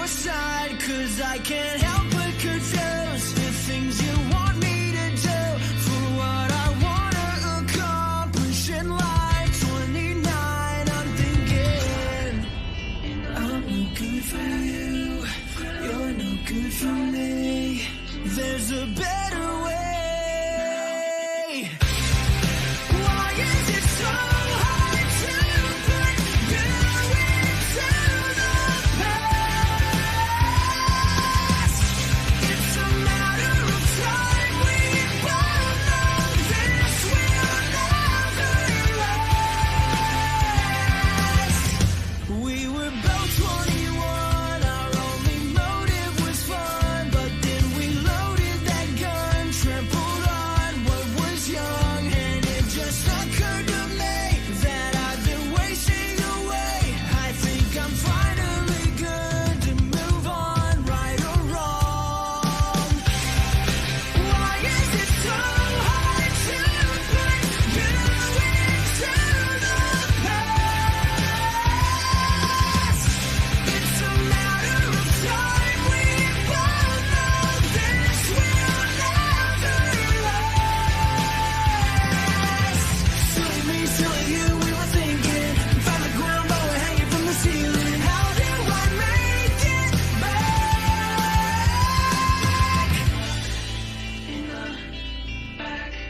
side, 'cause I can't help but confuse the things you want me to do for what I wanna accomplish in life. 29, I'm thinking I'm no good for you, you're no good for me. There's a better way. Why is it so hard to put you into the past? It's a matter of time. We both know this will never last. We were both 21. Our only motive was fun, but then we loaded that gun, trampled on what was young, and it just occurred to me that I've been wasting away. I think I'm finally good to move on, right or wrong. Why is it so hard to put you into the past? It's a matter of time. We both know this will never last. Silly me, silly you, we were thinking. Found the ground, but we're hanging from the ceiling. How do I make it back? In the background.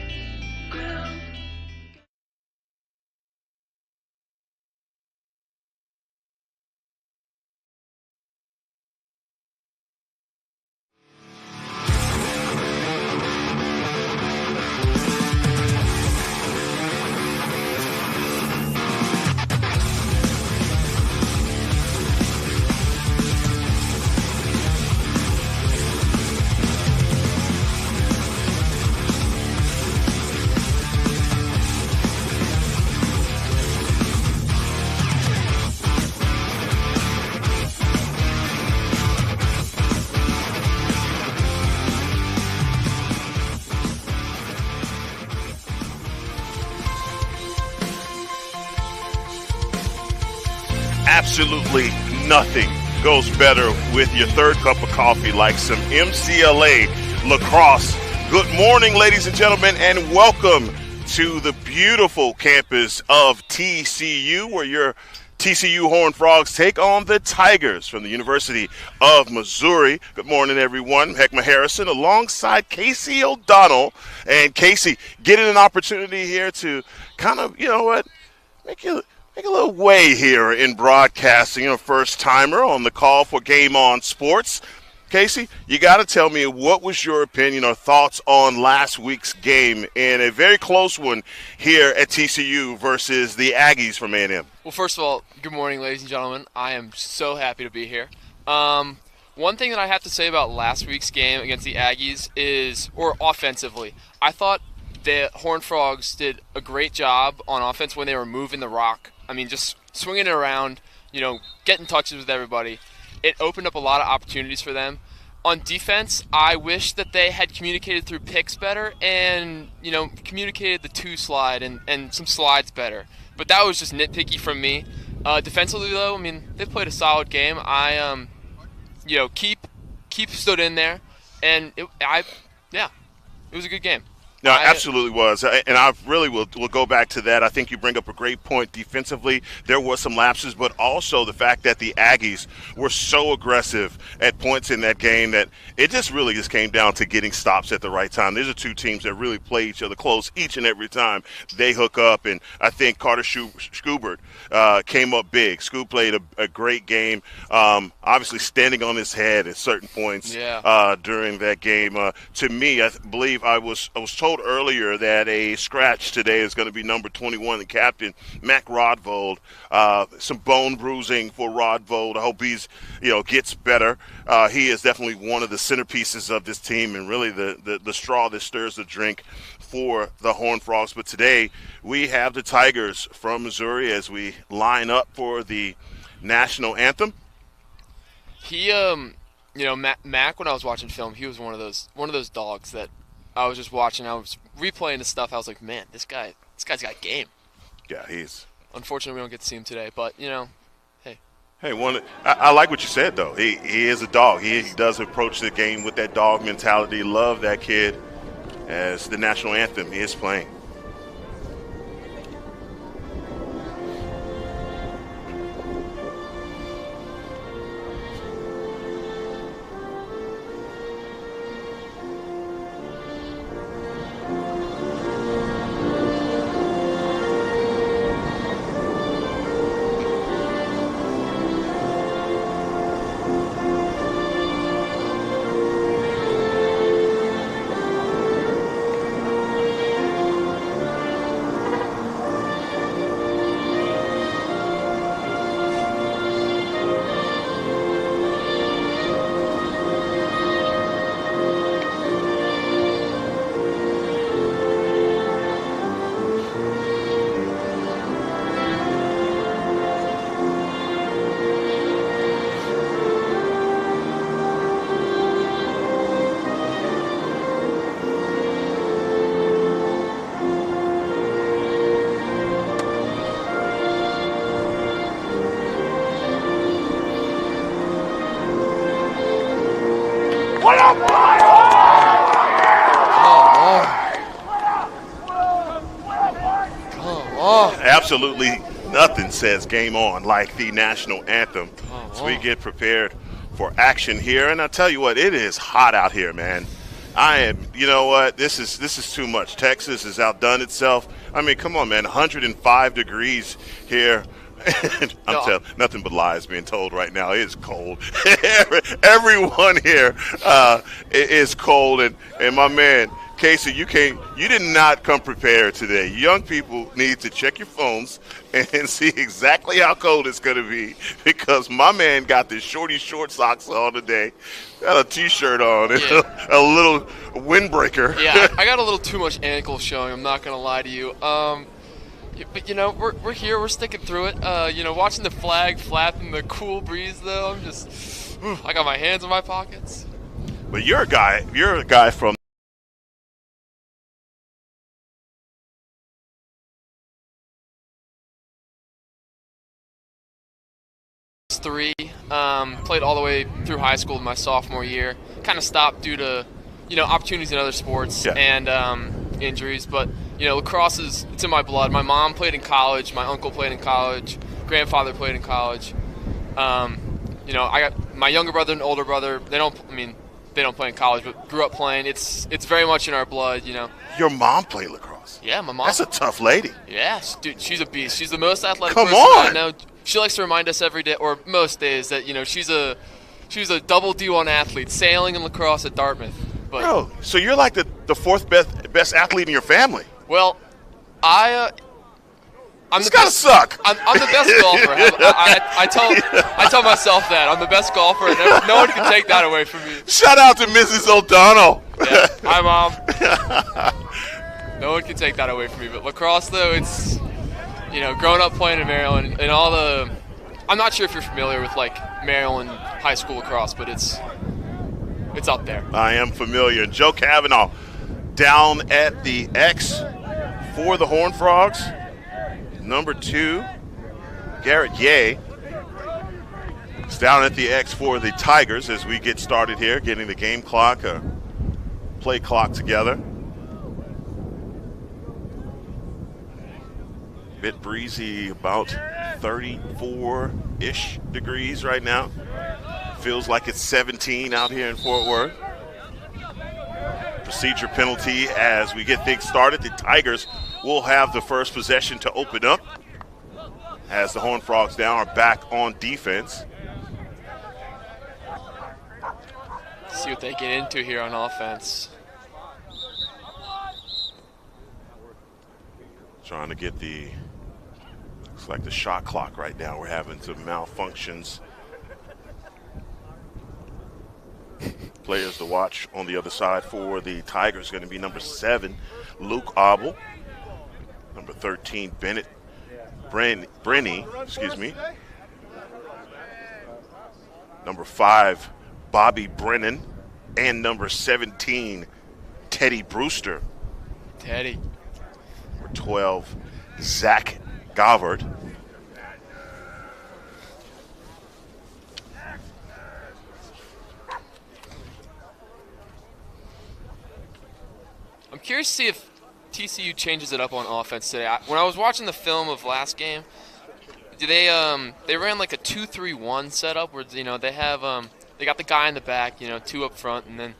Absolutely nothing goes better with your third cup of coffee like some MCLA lacrosse. Good morning, ladies and gentlemen, and welcome to the beautiful campus of TCU, where your TCU Horned Frogs take on the Tigers from the University of Missouri. Good morning, everyone. Heckma Harrison alongside Casey O'Donnell. And Casey, getting an opportunity here to kind of, you know what, make a little way here in broadcasting. You know, first timer on the call for Game On Sports. Casey, you got to tell me, what was your opinion or thoughts on last week's game in a very close one here at TCU versus the Aggies from A&M? Well, first of all, good morning, ladies and gentlemen. I am so happy to be here. One thing that I have to say about last week's game against the Aggies is, or offensively, I thought the Horned Frogs did a great job on offense when they were moving the rock. I mean, just swinging it around, you know, getting touches with everybody. It opened up a lot of opportunities for them. On defense, I wish that they had communicated through picks better and, you know, communicated the two slide and some slides better. But that was just nitpicky from me. Defensively, though, I mean, they played a solid game. I, you know, keep stood in there, and it was a good game. No, it absolutely was. And I really will go back to that. I think you bring up a great point. Defensively, there was some lapses, but also the fact that the Aggies were so aggressive at points in that game that it just really just came down to getting stops at the right time. These are two teams that really play each other close each and every time they hook up. And I think Carter Schubert came up big. Scoop played a great game, obviously standing on his head at certain points during that game. To me, I believe I was told earlier that a scratch today is going to be number 21, the captain, Mac Rodvold. Some bone bruising for Rodvold. I hope he's, gets better. He is definitely one of the centerpieces of this team and really the straw that stirs the drink for the Horned Frogs. But today we have the Tigers from Missouri as we line up for the national anthem. He, Mac, when I was watching film, he was one of those dogs that I was just watching. I was replaying the stuff. I was like, man, this guy's got game. Yeah, he's. Unfortunately, we don't get to see him today, but hey. Hey, I like what you said though. He is a dog. He does approach the game with that dog mentality. Love that kid as the national anthem is playing. Absolutely nothing says game on like the national anthem. So we get prepared for action here. And I tell you what, it is hot out here, man. You know what? This is too much. Texas has outdone itself. I mean, come on, man. 105 degrees here. I'm telling nothing but lies being told right now. It's cold. Everyone here is cold, and my man Casey, you did not come prepared today. Young people need to check your phones and see exactly how cold it's going to be, because my man got this short socks on today, got a t-shirt on, and a little windbreaker. Yeah, I got a little too much ankle showing. I'm not gonna lie to you. But we're here. We're sticking through it. Watching the flag flapping the cool breeze, though. I got my hands in my pockets. But you're a guy from. Played all the way through high school my sophomore year. Kind of stopped due to opportunities in other sports and injuries. But lacrosse it's in my blood. My mom played in college. My uncle played in college. Grandfather played in college. I got my younger brother and older brother. They don't play in college, but grew up playing. It's very much in our blood. Your mom played lacrosse. Yeah, my mom. That's a tough lady. Yeah, dude, she's a beast. She's the most athletic Come person on. I know. She likes to remind us every day, or most days, that she's a double D1 athlete, sailing and lacrosse at Dartmouth. But, bro, so you're like the fourth best athlete in your family. Well, I'm it's gotta suck. I'm the best golfer. I tell myself that I'm the best golfer, and no one can take that away from me. Shout out to Mrs. O'Donnell. Yeah, hi, Mom. No one can take that away from me. But lacrosse, though, it's growing up playing in Maryland and all the. I'm not sure if you're familiar with Maryland high school lacrosse, but it's up there. I am familiar. Joe Cavanaugh down at the X for the Horned Frogs. Number 2, Garrett Ye is down at the X for the Tigers as we get started here, getting the game clock, play clock together. Bit breezy, about 34-ish degrees right now. Feels like it's 17 out here in Fort Worth. Procedure penalty as we get things started. The Tigers will have the first possession to open up as the Horned Frogs now are back on defense. See what they get into here on offense. Trying to get looks like the shot clock right now. We're having some malfunctions. Players to watch on the other side for the Tigers going to be number 7, Luke Obel. Number 13, Brenny. Number 5, Bobby Brennan. And number 17, Teddy Brewster. Teddy. Number 12, Zach Govard. I'm curious to see if TCU changes it up on offense today. When I was watching the film of last game, they ran like a 2-3-1 setup where they have they got the guy in the back, 2 up front, and then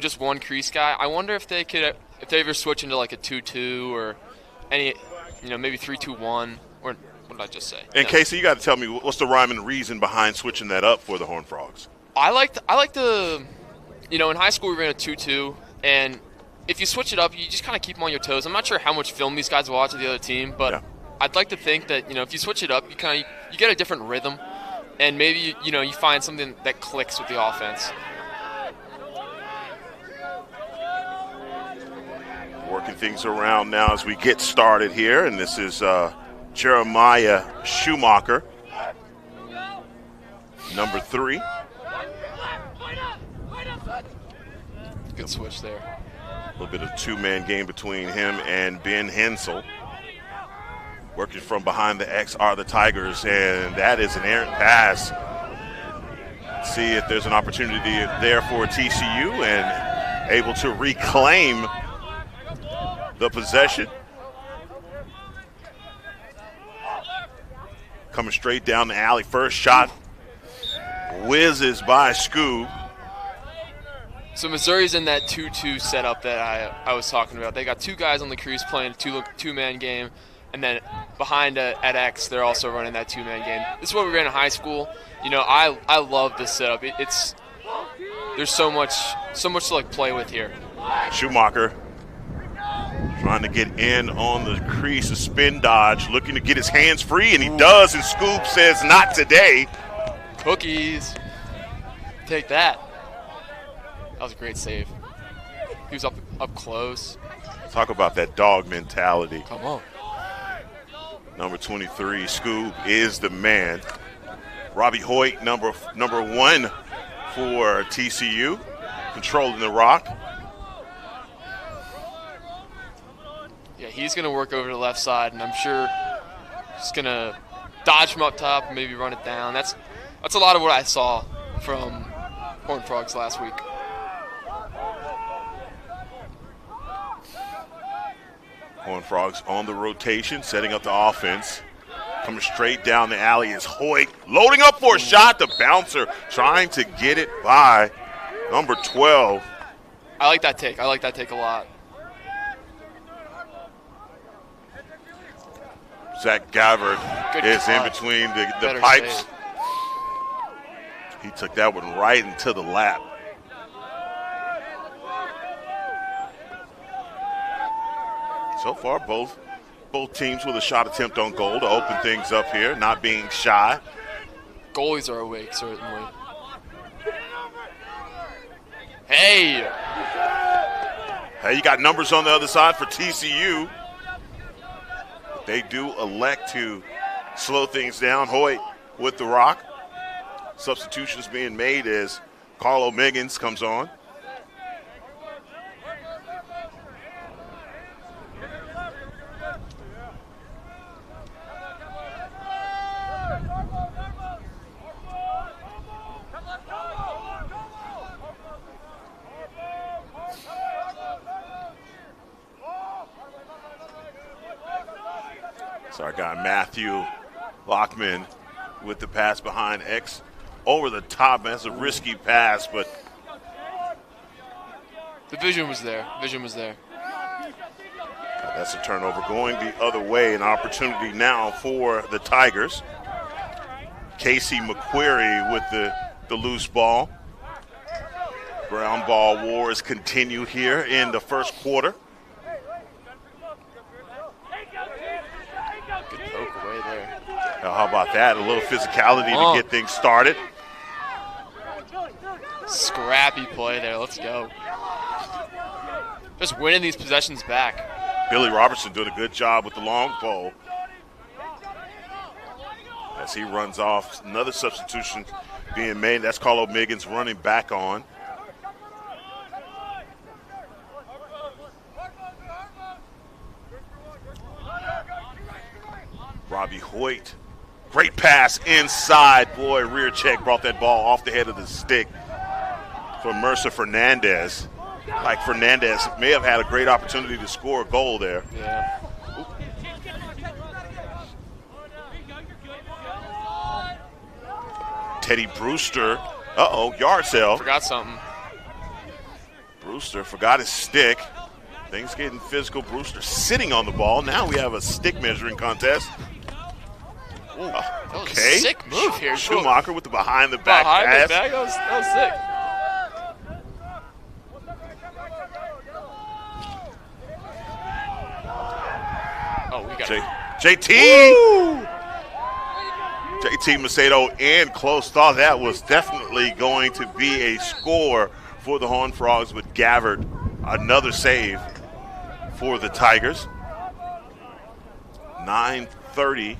just 1 crease guy. I wonder if they ever switch into like a 2-2 or any maybe 3-2-1 or what did I just say? And Casey, you got to tell me what's the rhyme and reason behind switching that up for the Horned Frogs? I like the in high school we ran a 2-2, and if you switch it up, you just kind of keep them on your toes. I'm not sure how much film these guys watch of the other team, but yeah. I'd like to think that if you switch it up, you get a different rhythm, and maybe you find something that clicks with the offense. Working things around now as we get started here, and this is Jeremiah Schumacher, number 3. Good switch there. A little bit of 2-man game between him and Ben Hensel. Working from behind the X are the Tigers, and that is an errant pass. See if there's an opportunity there for TCU, and able to reclaim the possession. Coming straight down the alley. First shot whizzes by Scoob. So Missouri's in that 2-2 setup that I was talking about. They got 2 guys on the crease playing a 2-man game, and then behind at X, they're also running that 2-man game. This is what we ran in high school. I love this setup. There's so much to play with here. Schumacher trying to get in on the crease, a spin dodge, looking to get his hands free, and he does, and Scoop says, not today. Cookies. Take that. That was a great save. He was up close. Talk about that dog mentality. Come on. Number 23, Scoob is the man. Robbie Hoyt, number 1 for TCU, controlling the rock. Yeah, he's going to work over to the left side, and I'm sure he's going to dodge from up top and maybe run it down. That's a lot of what I saw from Horned Frogs last week. Horned Frogs on the rotation, setting up the offense. Coming straight down the alley is Hoyt, loading up for a shot. The bouncer trying to get it by number 12. I like that take. I like that take a lot. Zach Gabbard is in between the pipes. Save. He took that one right into the lap. So far, both teams with a shot attempt on goal to open things up here, not being shy. Goalies are awake, certainly. Hey, you got numbers on the other side for TCU. They do elect to slow things down. Hoyt with the rock. Substitutions being made as Carlo Miggins comes on. So our guy Matthew Lockman with the pass behind X over the top. That's a risky pass, but the vision was there. That's a turnover going the other way. An opportunity now for the Tigers. Casey McQuarrie with the loose ball. Ground ball wars continue here in the first quarter. Good poke away there. Now, how about that? A little physicality to get things started. Scrappy play there. Let's go. Just winning these possessions back. Billy Robertson doing a good job with the long pole. As he runs off, another substitution being made. That's Carlo Miggins running back on. Robbie Hoyt, great pass inside. Boy, rear check brought that ball off the head of the stick for Mercer Fernandez. like Fernandez may have had a great opportunity to score a goal there. Yeah. Teddy Brewster, yard sale. Forgot something. Brewster forgot his stick. Things getting physical. Brewster sitting on the ball. Now we have a stick measuring contest. Ooh, that was Okay. a sick move here. Schumacher with the behind the back Behind pass. the back, that was sick. Oh, we got JT Macedo in close. Thought that was definitely going to be a score for the Horned Frogs, but Gabbard, another save for the Tigers. 9:30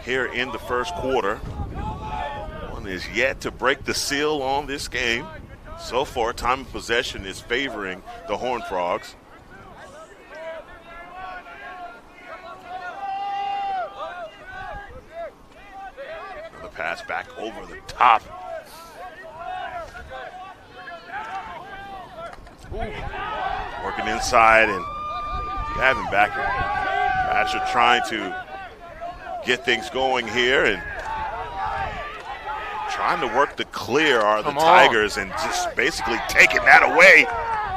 here in the first quarter. One is yet to break the seal on this game. So far, time of possession is favoring the Horned Frogs. Another pass back over the top. Working inside and Gavin Backer. Thatcher trying to get things going here and trying to work the clear are the Tigers and just basically taking that away.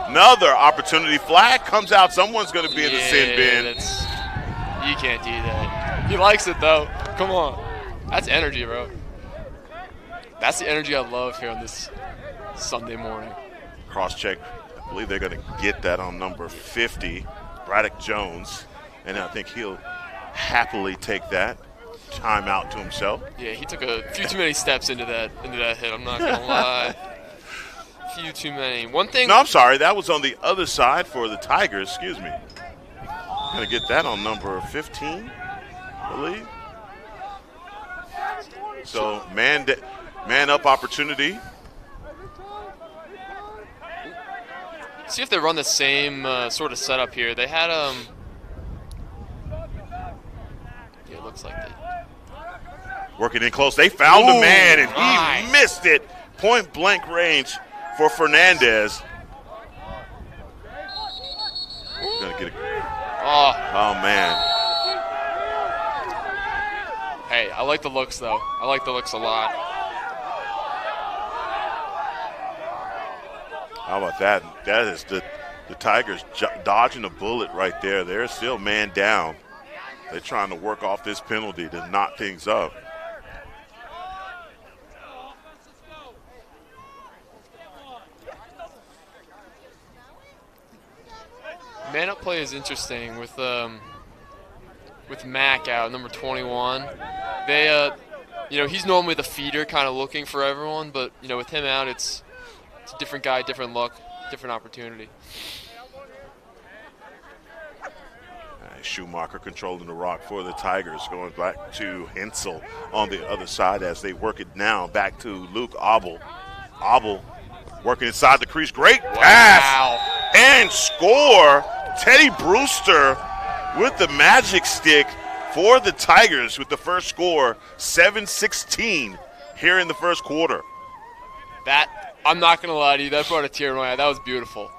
Another opportunity. Flag comes out. Someone's going to be in the sin bin. You can't do that. He likes it, though. Come on. That's energy, bro. That's the energy I love here on this Sunday morning. Cross-check. I believe they're going to get that on number 50, Braddock Jones. And I think he'll happily take that timeout to himself. Yeah, he took a few too many steps into that hit. I'm not gonna lie. A few too many. One thing. No, I'm sorry. That was on the other side for the Tigers. Excuse me. Gonna get that on number 15, I believe. So man up opportunity. See if they run the same sort of setup here. They had Yeah, it looks like they. Working in close. They found a man, and nice. he missed it. Point blank range for Fernandez. Gonna get it. Oh, man. Hey, I like the looks, though. I like the looks a lot. How about that? That is the Tigers dodging a bullet right there. They're still man down. They're trying to work off this penalty to knock things up. Man-up play is interesting with Mack out, number 21. They, he's normally the feeder, kind of looking for everyone, but with him out, it's a different guy, different look, different opportunity. Schumacher controlling the rock for the Tigers, going back to Hensel on the other side as they work it now back to Luke Abel. Abel working inside the crease. Great pass and score. Teddy Brewster with the magic stick for the Tigers with the first score, 7-16 here in the first quarter. That, I'm not going to lie to you, that brought a tear in my eye. That was beautiful.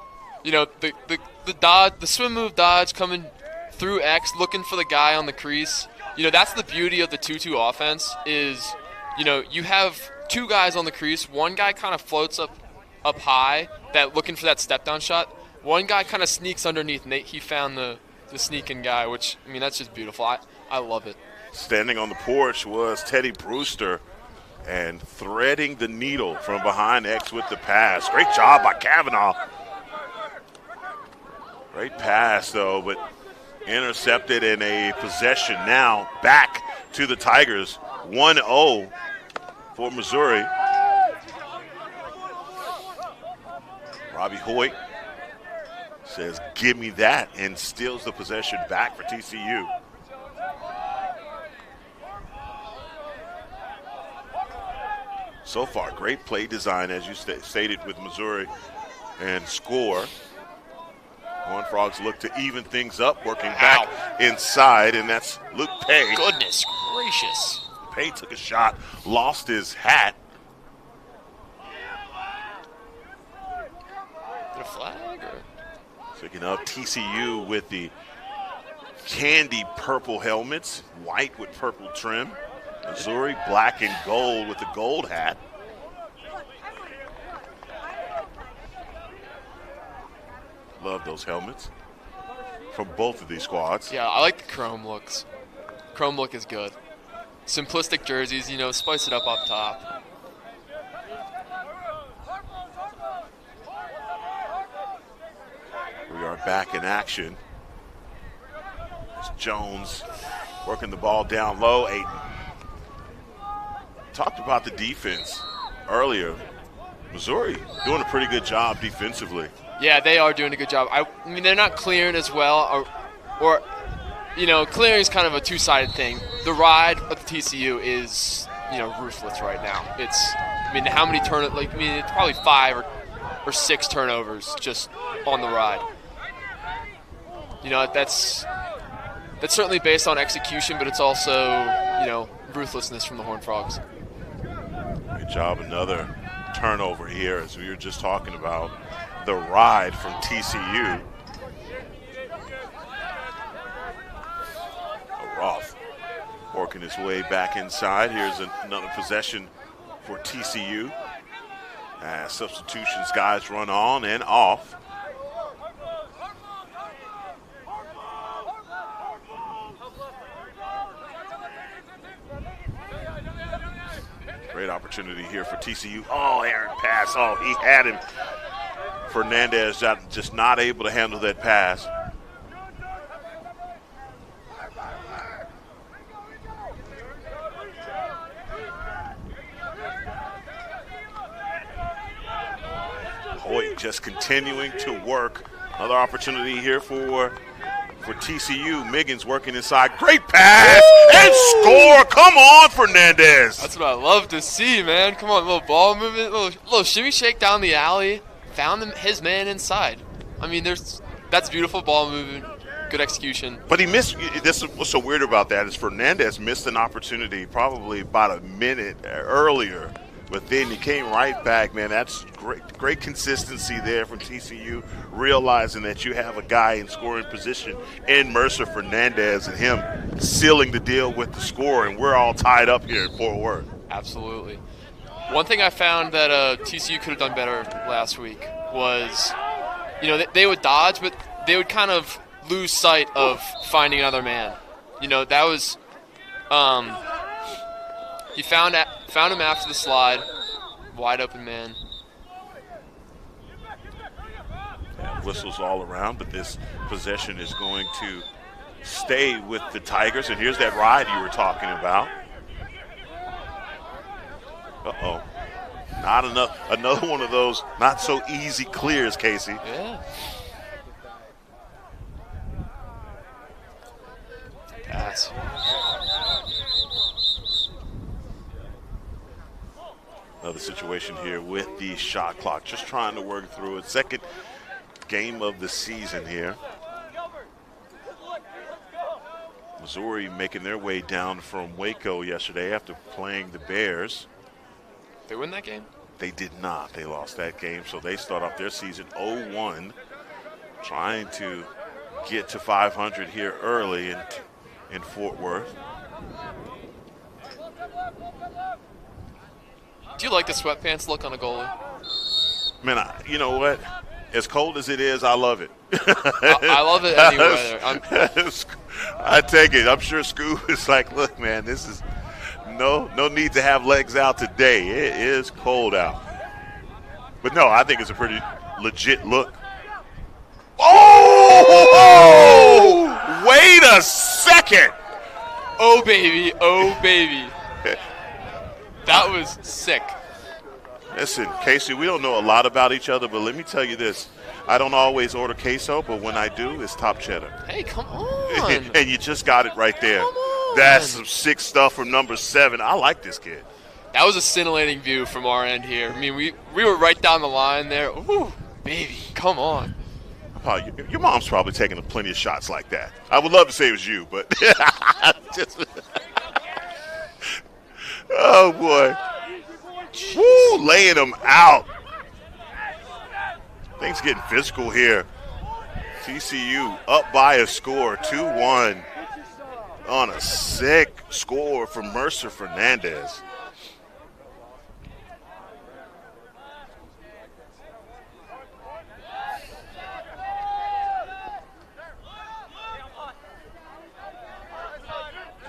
The dodge, the swim move dodge coming through X, looking for the guy on the crease. That's the beauty of the 2-2 offense is, you have two guys on the crease. One guy kind of floats up high, looking for that step-down shot. One guy kind of sneaks underneath, and he found the sneaking guy, which, that's just beautiful. I love it. Standing on the porch was Teddy Brewster and threading the needle from behind X with the pass. Great job by Kavanaugh. Great pass, though, but intercepted in a possession now back to the Tigers. 1-0 for Missouri. Robbie Hoyt says, give me that, and steals the possession back for TCU. So far, great play design, as you stated, with Missouri, and score. Horned Frogs look to even things up, working back inside, and that's Luke Pay. Goodness gracious. Pay took a shot, lost his hat. Did a flag? Or? Picking up TCU with the candy purple helmets, white with purple trim. Missouri black and gold with the gold hat. Love those helmets from both of these squads. Yeah, I like the chrome looks. Chrome look is good. Simplistic jerseys, spice it up top. We are back in action. It's Jones working the ball down low. Aiden talked about the defense earlier. Missouri doing a pretty good job defensively. Yeah, they are doing a good job. I mean, they're not clearing as well, or clearing is kind of a two-sided thing. The ride of the TCU is, ruthless right now. How many turnovers? It's probably 5 or 6 turnovers just on the ride. That's certainly based on execution, but it's also, ruthlessness from the Horned Frogs. Good job. Another turnover here, as we were just talking about. The ride from TCU. Roth working his way back inside. Here's another possession for TCU. As substitutions, guys run on and off. Great opportunity here for TCU. Oh, errant pass. Oh, he had him. Fernandez just not able to handle that pass. Hoyt just continuing to work. Another opportunity here for TCU. Miggins working inside. Great pass and score. Come on, Fernandez. That's what I love to see, man. Come on, little ball movement, little shimmy shake down the alley. Found his man inside. That's beautiful ball movement, good execution. But he missed. This is what's so weird about that is Fernandez missed an opportunity probably about a minute earlier, but then he came right back. Man, that's great consistency there from TCU, realizing that you have a guy in scoring position in Mercer Fernandez and him sealing the deal with the score, and we're all tied up here in Fort Worth. Absolutely. One thing I found that TCU could have done better last week was, they would dodge, but they would kind of lose sight of finding another man. That was, he found him after the slide, wide open man. Yeah, whistles all around, but this possession is going to stay with the Tigers. And here's that ride you were talking about. Uh-oh. Not enough. Another one of those not so easy clears, Casey. Yeah. Pass. Another situation here with the shot clock. Just trying to work through it. Second game of the season here. Missouri making their way down from Waco yesterday after playing the Bears. They win that game? They did not. They lost that game, so they start off their season 0-1, trying to get to 500 here early in Fort Worth. Do you like the sweatpants look on a goalie? Man, you know what? As cold as it is, I love it. I love it anyway. I take it. I'm sure Scoob is like, look, man, this is no need to have legs out today. It is cold out. But no, I think it's a pretty legit look. Oh! Wait a second. Oh, baby. Oh, baby. That was sick. Listen, Casey, we don't know a lot about each other, but let me tell you this. I don't always order queso, but when I do, it's top cheddar. Hey, come on. And you just got it right there. Come on. That's some sick stuff from number 7. I like this kid. That was a scintillating view from our end here. We were right down the line there. Ooh, baby, come on. Your mom's probably taking plenty of shots like that. I would love to say it was you, but oh boy. Woo, laying them out. Things getting physical here. TCU up by a score, 2-1 on a sick score from Mercer Fernandez.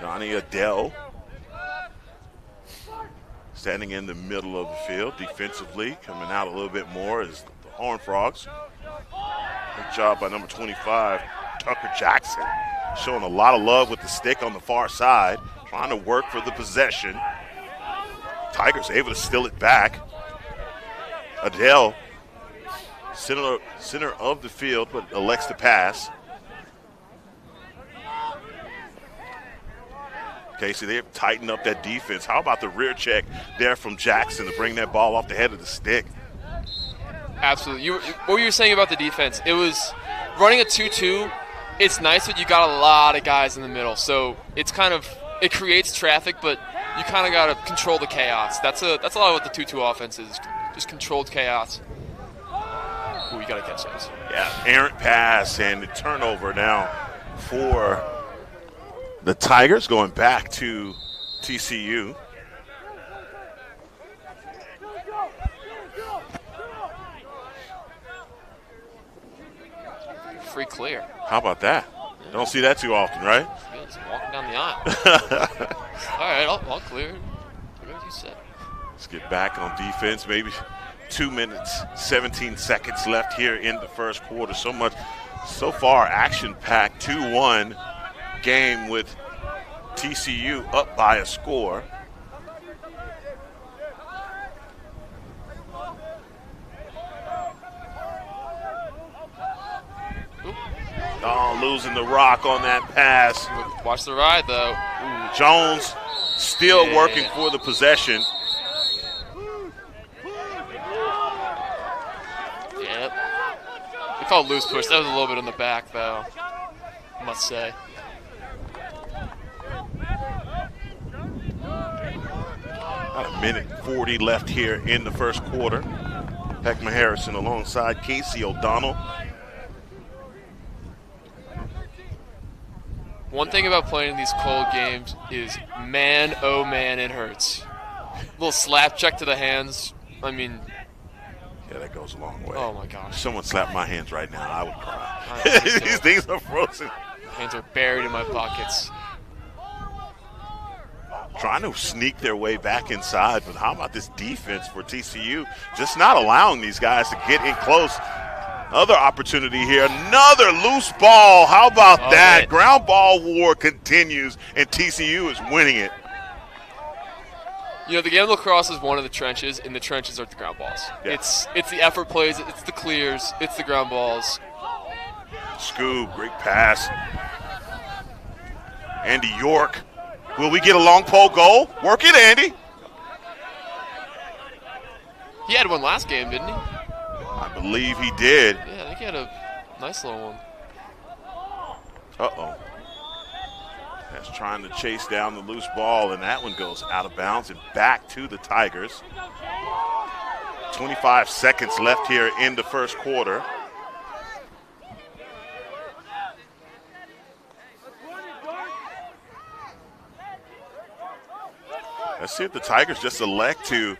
Johnny Adele standing in the middle of the field defensively, coming out a little bit more is the Horned Frogs. Good job by number 25, Tucker Jackson, showing a lot of love with the stick on the far side, trying to work for the possession. Tigers able to steal it back. Adele, center of the field, but elects to pass. Casey, they've tightened up that defense. How about the rear check there from Jackson to bring that ball off the head of the stick? Absolutely. What were you saying about the defense? It was running a 2-2. It's nice that you got a lot of guys in the middle. So it's it creates traffic, but you kind of got to control the chaos. That's a lot of what the 2-2 offense is, just controlled chaos. Ooh, you got to catch those. Yeah, errant pass and the turnover now for the Tigers, going back to TCU. Free clear. How about that? Yeah. Don't see that too often, right? Yeah, just walking down the aisle. All right, I'll clear it. Whatever you said. Let's get back on defense. Maybe 2 minutes, 17 seconds left here in the first quarter. So far, action-packed 2-1 game with TCU up by a score. Oh, losing the rock on that pass. Watch the ride, though. Ooh, Jones still working for the possession. Yep. They called loose push. That was a little bit in the back, though, I must say. About a minute 40 left here in the first quarter. Heckma Harrison alongside Casey O'Donnell. One thing about playing these cold games is, man, oh man, it hurts. Little slap check to the hands. I mean, yeah, that goes a long way. Oh my gosh! If someone slapped my hands right now, I would cry. I These things are frozen. Hands are buried in my pockets. Trying to sneak their way back inside, but how about this defense for TCU? Just not allowing these guys to get in close. Other opportunity here, another loose ball. How about that? Man. Ground ball war continues, and TCU is winning it. You know, the game of lacrosse is one of the trenches, and the trenches are the ground balls. Yeah. It's the effort plays, it's the clears, it's the ground balls. Scoob, great pass. Andy York. Will we get a long pole goal? Work it, Andy. He had one last game, didn't he? I believe he did. Yeah, I think he had a nice little one. Uh-oh. That's trying to chase down the loose ball, and that one goes out of bounds and back to the Tigers. 25 seconds left here in the first quarter. Let's see if the Tigers just elect to.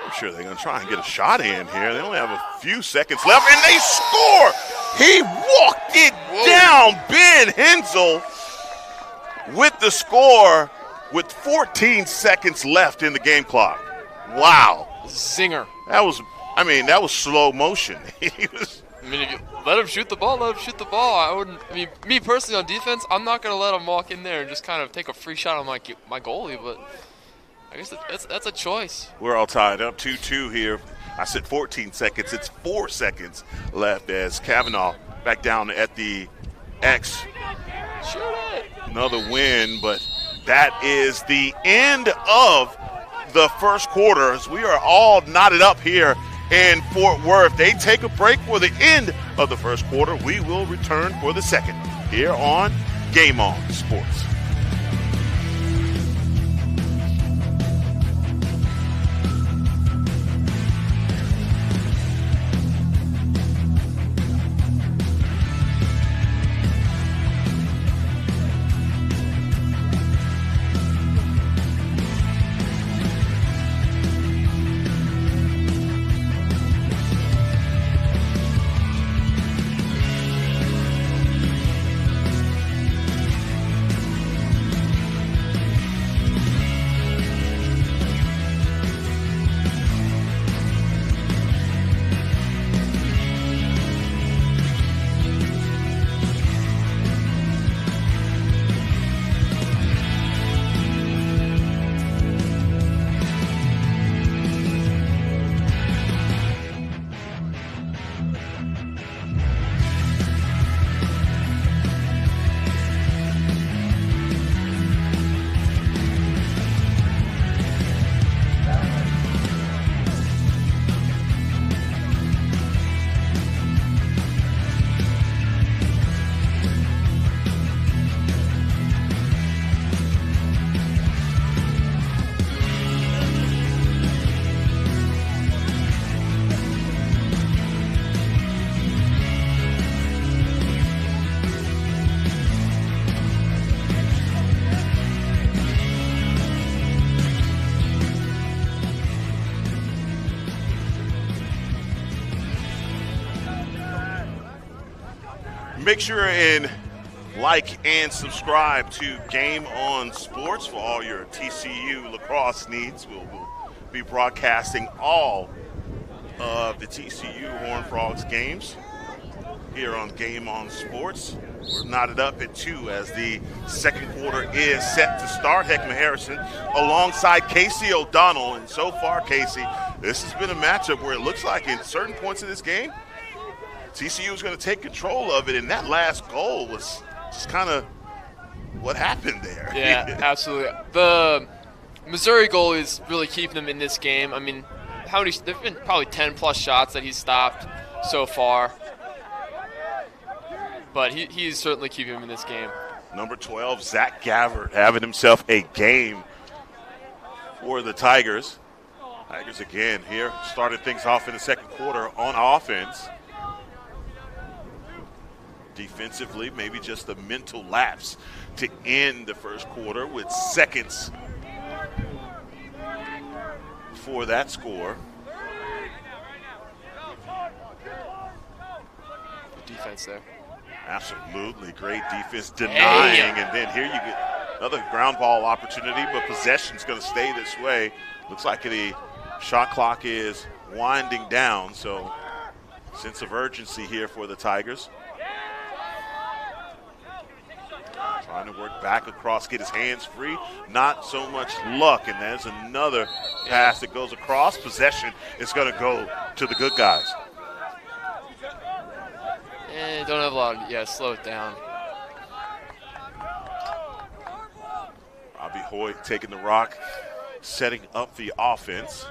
I'm sure they're going to try and get a shot in here. They only have a few seconds left, and they score! He walked it down. Ben Hensel with the score with 14 seconds left in the game clock. Wow. Zinger. That was slow motion. He was. I mean, if you let him shoot the ball, let him shoot the ball. Me personally on defense, I'm not going to let him walk in there and just kind of take a free shot on my goalie, but I guess that's a choice. We're all tied up 2-2 here. I said 14 seconds. It's 4 seconds left as Kavanaugh back down at the X. Shoot it. Another win, but that is the end of the first quarter as we are all knotted up here in Fort Worth. They take a break for the end of the first quarter. We will return for the second here on Game On Sports. Make sure and like and subscribe to Game On Sports for all your TCU lacrosse needs. We'll be broadcasting all of the TCU Horned Frogs games here on Game On Sports. We're knotted up at 2 as the second quarter is set to start. Heckma Harrison alongside Casey O'Donnell. And so far, Casey, this has been a matchup where it looks like in certain points of this game, TCU is going to take control of it. And that last goal was just kind of what happened there. Yeah, absolutely. The Missouri goal is really keeping them in this game. I mean, there have been probably 10-plus shots that he's stopped so far. But he's certainly keeping him in this game. Number 12, Zach Gabbard, having himself a game for the Tigers. Tigers again here started things off in the second quarter on offense. Defensively, maybe just a mental lapse to end the first quarter with seconds for that score. Defense there. Absolutely great defense, denying, and then here you get another ground ball opportunity, but possession's going to stay this way. Looks like the shot clock is winding down, so sense of urgency here for the Tigers. Trying to work back across, get his hands free. Not so much luck, and there's another pass that goes across. Possession is going to go to the good guys. Don't have a lot of, slow it down. Robbie Hoyt taking the rock, setting up the offense.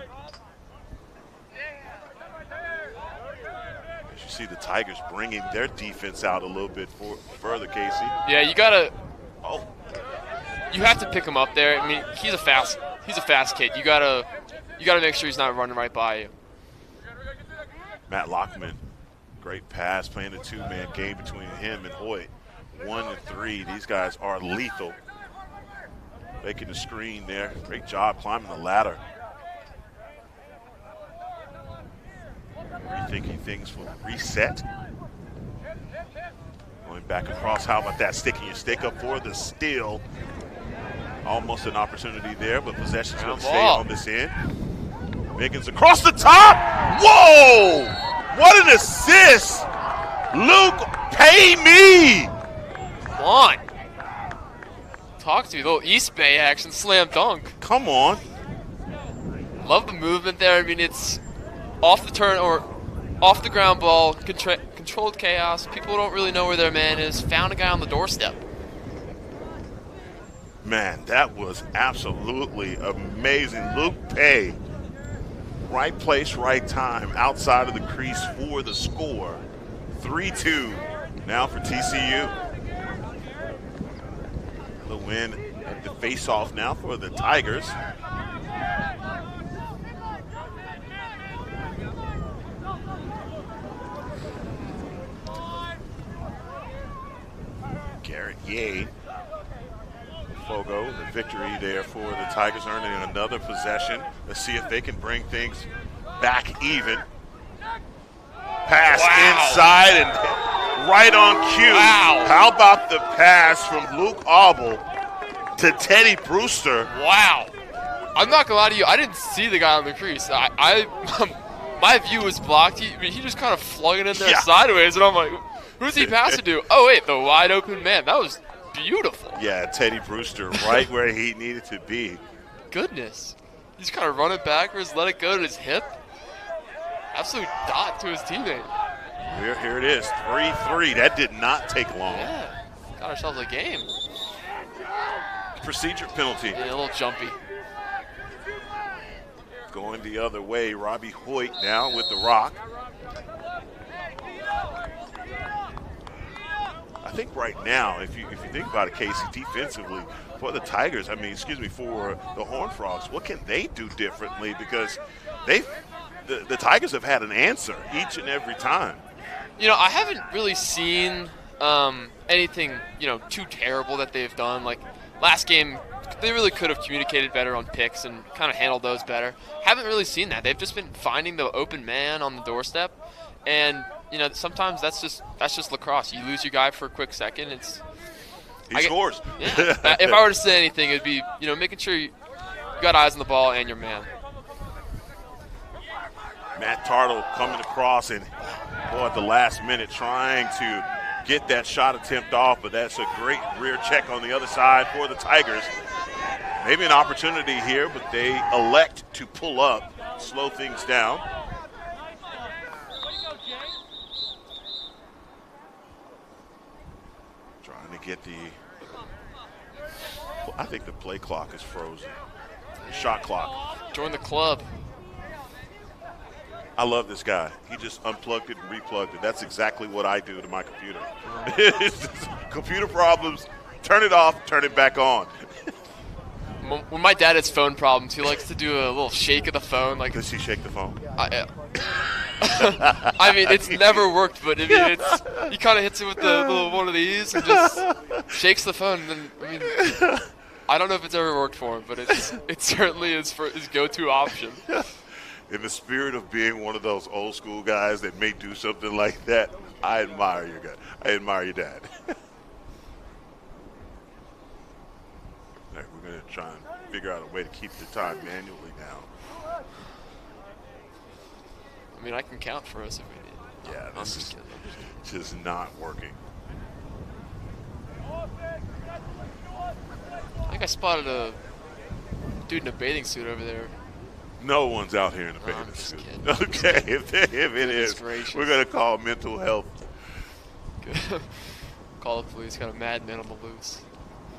As you see the Tigers bringing their defense out a little bit further, Casey. Yeah, you have to pick him up there. I mean, he's a fast kid. You gotta make sure he's not running right by you. Matt Lockman. Great pass, playing a two-man game between him and Hoyt. 1 and 3. These guys are lethal. Making the screen there. Great job climbing the ladder. Rethinking things for the reset. Going back across. How about that? Sticking your stick up for the steal. Almost an opportunity there, but possession's going to stay on this end. Miggins across the top. Whoa! What an assist! Luke, pay me! Come on. Talk to me. Little East Bay action, slam dunk. Come on. Love the movement there. I mean, it's off the turn or off the ground ball, controlled chaos. People don't really know where their man is. Found a guy on the doorstep. Man, that was absolutely amazing. Luke Pay. Right place, right time, outside of the crease for the score. 3-2 now for TCU. The win at the face-off now for the Tigers. Garrett Ye. Fogo, the victory there for the Tigers, earning another possession. Let's see if they can bring things back even. Pass inside and right on cue. Wow. How about the pass from Luke Auble to Teddy Brewster? Wow. I'm not going to lie to you. I didn't see the guy on the crease. My view was blocked. He just kind of flung it in there sideways, and I'm like, who's he passing to? Oh, wait, the wide open man. That was beautiful. Yeah, Teddy Brewster right where he needed to be. Goodness. He's kind of running backwards, let it go to his hip. Absolute dot to his teammate. Here it is, 3-3. That did not take long. Yeah, got ourselves a game. Procedure penalty. Yeah, a little jumpy. Going the other way, Robbie Hoyt now with the rock. I think right now, if you think about it, Casey, defensively, for the Tigers, for the Horned Frogs, what can they do differently? Because the Tigers have had an answer each and every time. I haven't really seen anything, too terrible that they've done. Like last game, they really could have communicated better on picks and kind of handled those better. Haven't really seen that. They've just been finding the open man on the doorstep And sometimes that's just lacrosse. You lose your guy for a quick second. He scores. Yeah. If I were to say anything, it'd be making sure you got eyes on the ball and your man. Matt Tartle coming across and at the last minute trying to get that shot attempt off, but that's a great rear check on the other side for the Tigers. Maybe an opportunity here, but they elect to pull up, slow things down. Trying to get I think the play clock is frozen. Shot clock. Join the club. I love this guy. He just unplugged it and replugged it. That's exactly what I do to my computer. It's just computer problems, turn it off, turn it back on. When my dad has phone problems, he likes to do a little shake of the phone. Does he shake the phone? I mean, it's never worked, but he kind of hits it with the little one of these and just shakes the phone. And then, I don't know if it's ever worked for him, but it certainly is for his go-to option. In the spirit of being one of those old school guys that may do something like that, I admire your guy. I admire your dad. All right, we're going to try and figure out a way to keep the time manually now. I mean, I can count for us if we need. Yeah, this is just not working. I think I spotted a dude in a bathing suit over there. No one's out here in a bathing suit. Okay, if it is, we're going to call mental health. Call the police. Got a madman on the loose.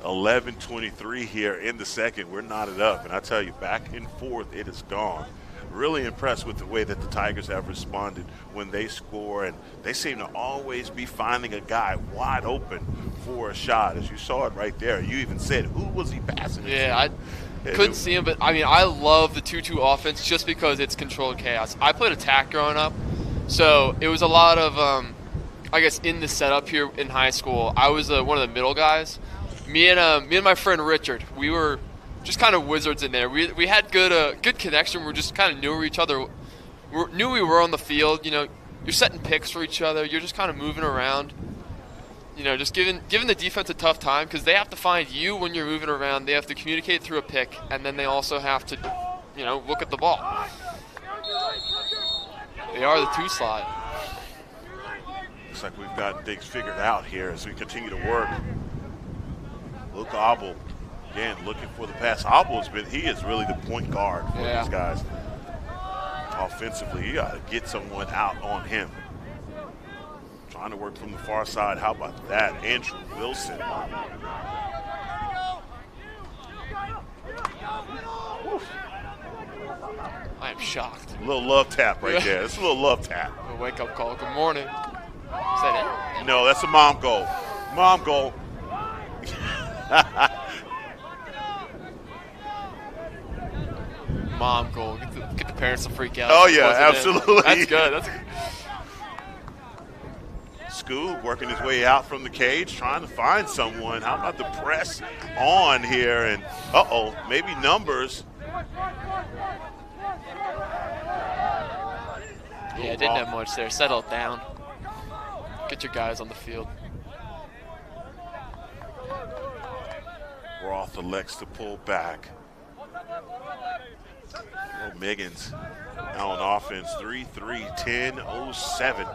11:23 here in the second. We're knotted up, and I tell you, back and forth, it is gone. Really impressed with the way that the Tigers have responded when they score, and they seem to always be finding a guy wide open for a shot. As you saw it right there, you even said, who was he passing it to? Yeah, I couldn't see him, but I mean, I love the 2-2 offense just because it's controlled chaos. I played attack growing up, so it was a lot of, I guess, in the setup here in high school. I was one of the middle guys. Me and my friend Richard, we were just kind of wizards in there. We had good connection. We just kind of knew each other. Knew we were on the field. You're setting picks for each other. You're just kind of moving around. Just giving the defense a tough time because they have to find you when you're moving around. They have to communicate through a pick, and then they also have to, look at the ball. They are the 2 slot. Looks like we've got things figured out here as we continue to work. Luke Obel, again, looking for the pass. He is really the point guard for these guys. Offensively, you got to get someone out on him. Trying to work from the far side. How about that? Andrew Wilson. I am shocked. A little love tap right there. That's a little love tap. A wake-up call. Good morning. Is that it? No, that's a mom goal. Mom goal. Mom goal. Get the parents to freak out. Oh, yeah, absolutely. That's good. Scoob working his way out from the cage, trying to find someone. How about the press on here? And, maybe numbers. Yeah, didn't have much there. Settle it down. Get your guys on the field. Roth elects to pull back. Miggins now on offense. 3-3, 10-07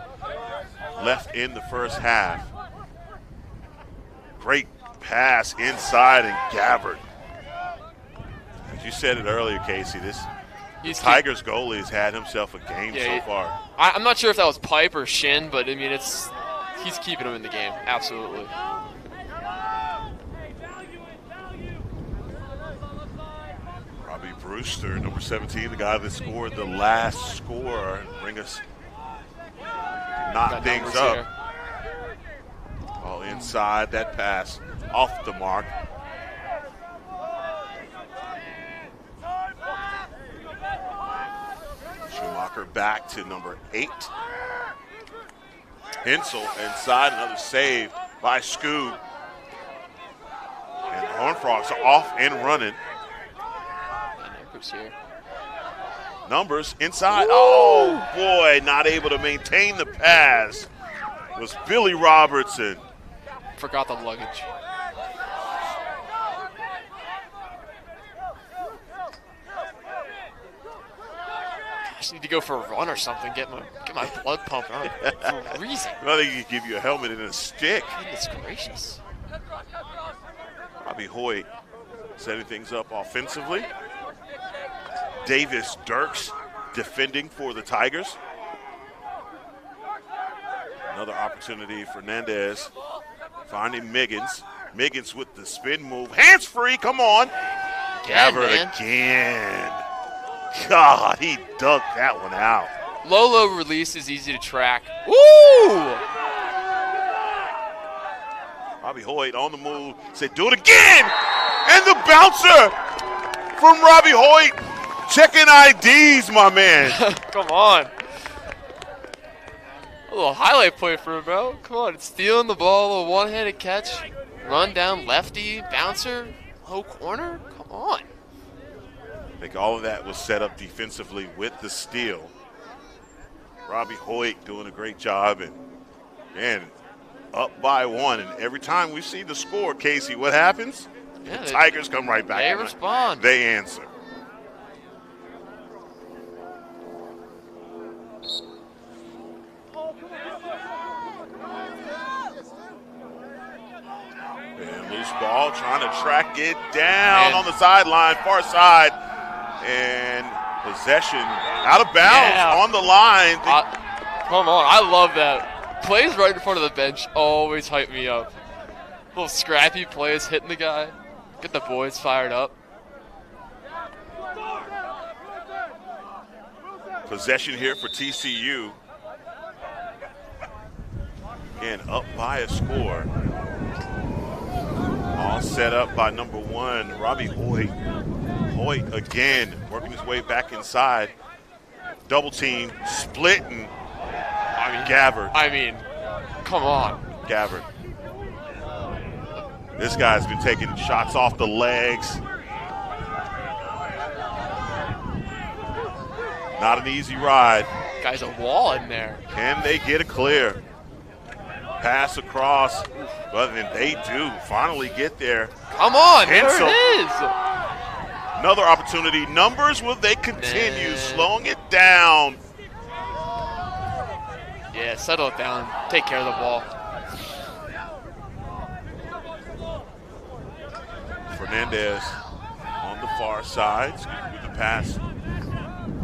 left in the first half. Great pass inside, and Gabbard. As you said it earlier, Casey, Tigers goalie has had himself a game so far. I'm not sure if that was pipe or shin, but I mean, he's keeping him in the game. Absolutely. Robbie Brewster, number 17, the guy that scored the last score, and bring us knock things up. Here. All inside, that pass off the mark. Schumacher back to number 8. Hensel inside, another save by Scoob. And the Horned Frogs are off and running. Here. Numbers inside. Oh, boy, not able to maintain the pass was Billy Robertson. Forgot the luggage. I just need to go for a run or something, get my blood pumping for a reason. I think he could give you a helmet and a stick. Goodness gracious. Robbie Hoyt setting things up offensively. Davis Dirks defending for the Tigers. Another opportunity, Fernandez finding Miggins. Miggins with the spin move. Hands free, come on. Gabbard again. God, he dug that one out. Low release is easy to track. Woo! Robbie Hoyt on the move. Said, do it again. And the bouncer from Robbie Hoyt. Checking IDs, my man. Come on. A little highlight play for him, bro. Come on, stealing the ball, a little one-handed catch. Run down lefty, bouncer, low corner. Come on. I think all of that was set up defensively with the steal. Robbie Hoyt doing a great job, and up by one. And every time we see the score, Casey, what happens? Yeah, The Tigers come right back. They respond. They answer. And loose ball, trying to track it down on the sideline, far side. And possession out of bounds on the line. Come on, I love that. Plays right in front of the bench always hype me up. Little scrappy plays, hitting the guy. Get the boys fired up. Possession here for TCU. Again, up by a score. All set up by number one, Robbie Hoyt. Hoyt again working his way back inside. Double team, splitting. Gabbard. I mean, come on. Gabbard. This guy's been taking shots off the legs. Not an easy ride. Guy's a wall in there. Can they get a clear? Pass across, but then they do finally get there. Come on, there Hensel. it is. Another opportunity. Numbers, will they continue slowing it down? Yeah, settle it down. Take care of the ball. Fernandez on the far side. With the pass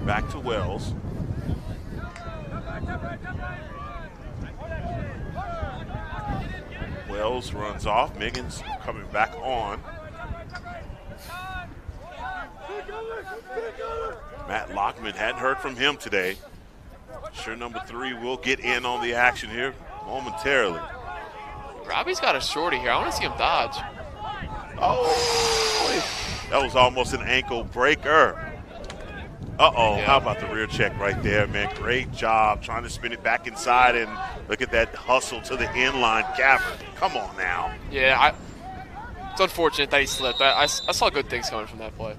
back to Wells. Wells runs off. Miggins coming back on. Matt Lockman, hadn't heard from him today. Sure, number 3 will get in on the action here momentarily. Robbie's got a shorty here. I want to see him dodge. Oh, that was almost an ankle breaker. Uh-oh, how about the rear check right there, man? Great job trying to spin it back inside, and look at that hustle to the end line. Gabbard, come on now. Yeah, it's unfortunate that he slipped. I saw good things coming from that play.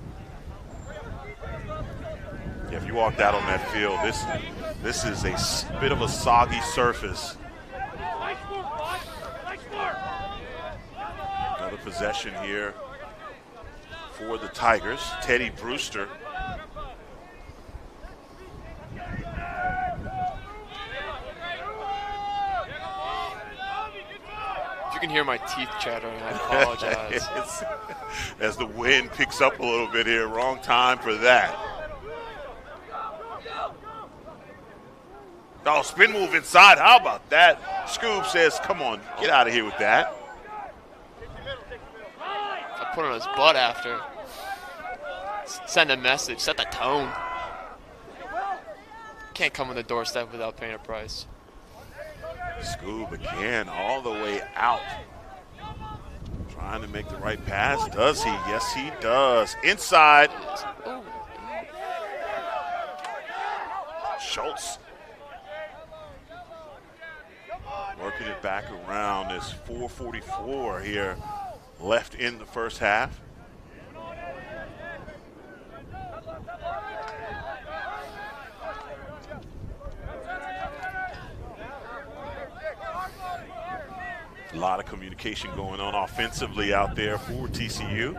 Yeah, if you walked out on that field, this is a bit of a soggy surface. Another possession here for the Tigers. Teddy Brewster. If you can hear my teeth chattering, I apologize. As the wind picks up a little bit here, wrong time for that. Oh, spin move inside. How about that? Scoob says, come on, get out of here with that. I put on his butt after. Send a message, set the tone. Can't come on the doorstep without paying a price. Scoob again, all the way out. Trying to make the right pass. Does he? Yes, he does. Inside. Schultz. Working it back around. There's 4:44 here left in the first half. A lot of communication going on offensively out there for TCU.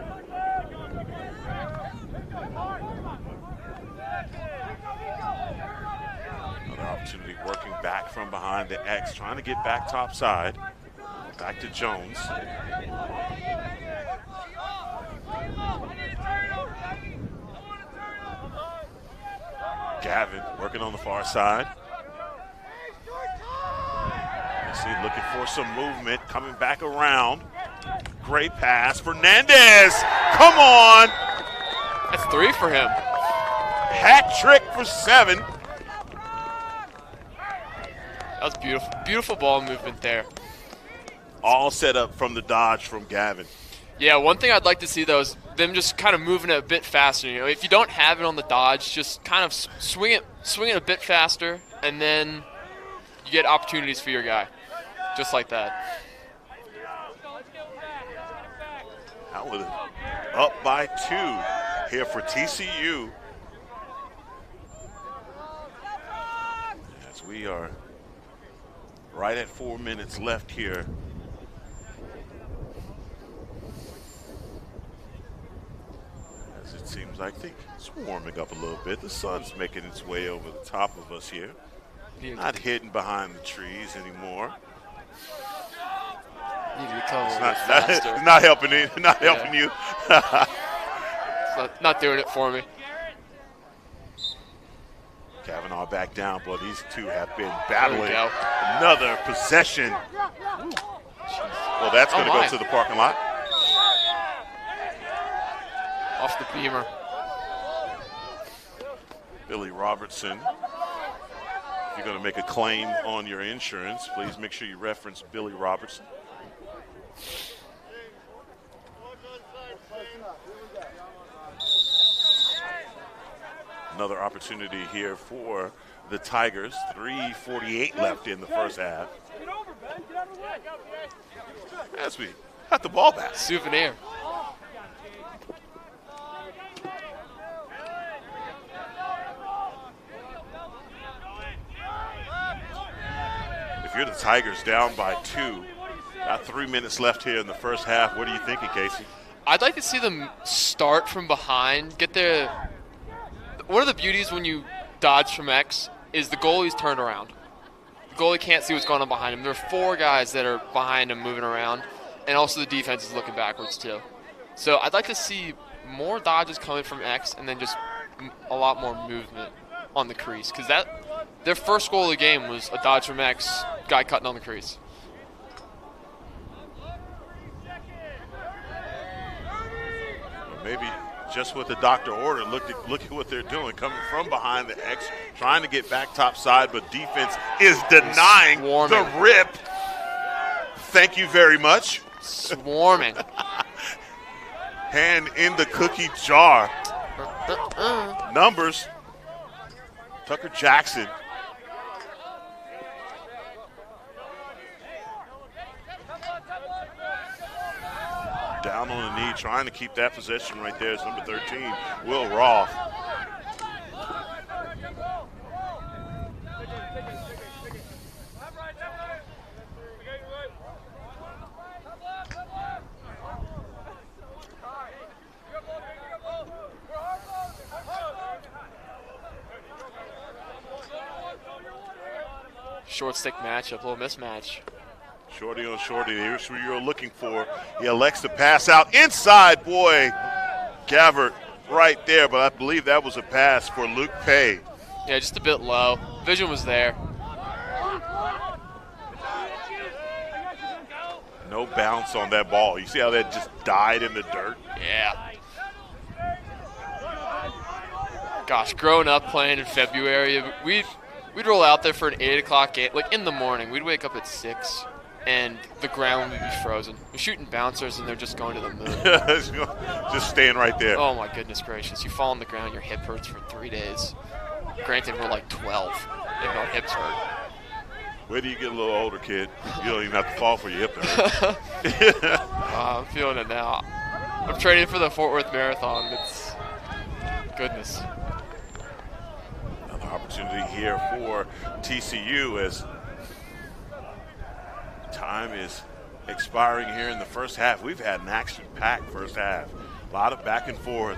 Another opportunity working back from behind the X, trying to get back top side. Back to Jones. Gavin working on the far side. See, looking for some movement, coming back around. Great pass. Fernandez, come on. That's 3 for him. Hat trick for 7. That was beautiful. Beautiful ball movement there. All set up from the dodge from Gavin. Yeah, one thing I'd like to see, though, is them just kind of moving it a bit faster. You know, if you don't have it on the dodge, just kind of swing it a bit faster, and then you get opportunities for your guy. Just like that. That was up by 2 here for TCU. As we are right at 4 minutes left here. As it seems like it's warming up a little bit. The sun's making its way over the top of us here. Not hidden behind the trees anymore. Need to become a little Not, bit faster. not helping you. Not helping you. It's not doing it for me. Kavanaugh back down, but these two have been battling. go. Another possession. Well, that's going to go to the parking lot. Off the beamer. Billy Robertson. If you're going to make a claim on your insurance, please make sure you reference Billy Robertson. Another opportunity here for the Tigers. 3:48 left in the first half. As we got the ball back. Souvenir. If you're the Tigers down by 2, got 3 minutes left here in the first half. What are you thinking, Casey? I'd like to see them start from behind, get their. One of the beauties when you dodge from X is the goalie's turned around. The goalie can't see what's going on behind him. There are 4 guys that are behind him moving around, and also the defense is looking backwards too. So I'd like to see more dodges coming from X and then just a lot more movement on the crease, because their first goal of the game was a dodge from X, guy cutting on the crease. Maybe just what the doctor ordered. Look at what they're doing, coming from behind the X, trying to get back top side, but defense is denying the rip. Thank you very much. Swarming. Hand in the cookie jar. Numbers. Tucker Jackson. Down on the knee, trying to keep that possession right there is number 13, Will Roth. Short stick matchup, little mismatch. Shorty on shorty, here's what you're looking for. He elects to pass out inside, boy. Gabbert right there, but I believe that was a pass for Luke Pay. Yeah, just a bit low. Vision was there. No bounce on that ball. You see how that just died in the dirt? Yeah. Gosh, growing up playing in February, we'd roll out there for an 8 o'clock game, like in the morning. We'd wake up at 6, and the ground would be frozen. We're shooting bouncers, and they're just going to the moon. Just staying right there. Oh, my goodness gracious. You fall on the ground, your hip hurts for 3 days. Granted, we're like 12, and our hips hurt. Where do you get a little older, kid? You don't even have to fall for your hip to hurt. I'm feeling it now. I'm training for the Fort Worth Marathon. It's goodness. Another opportunity here for TCU as time is expiring here in the first half. We've had an action-packed first half. A lot of back and forth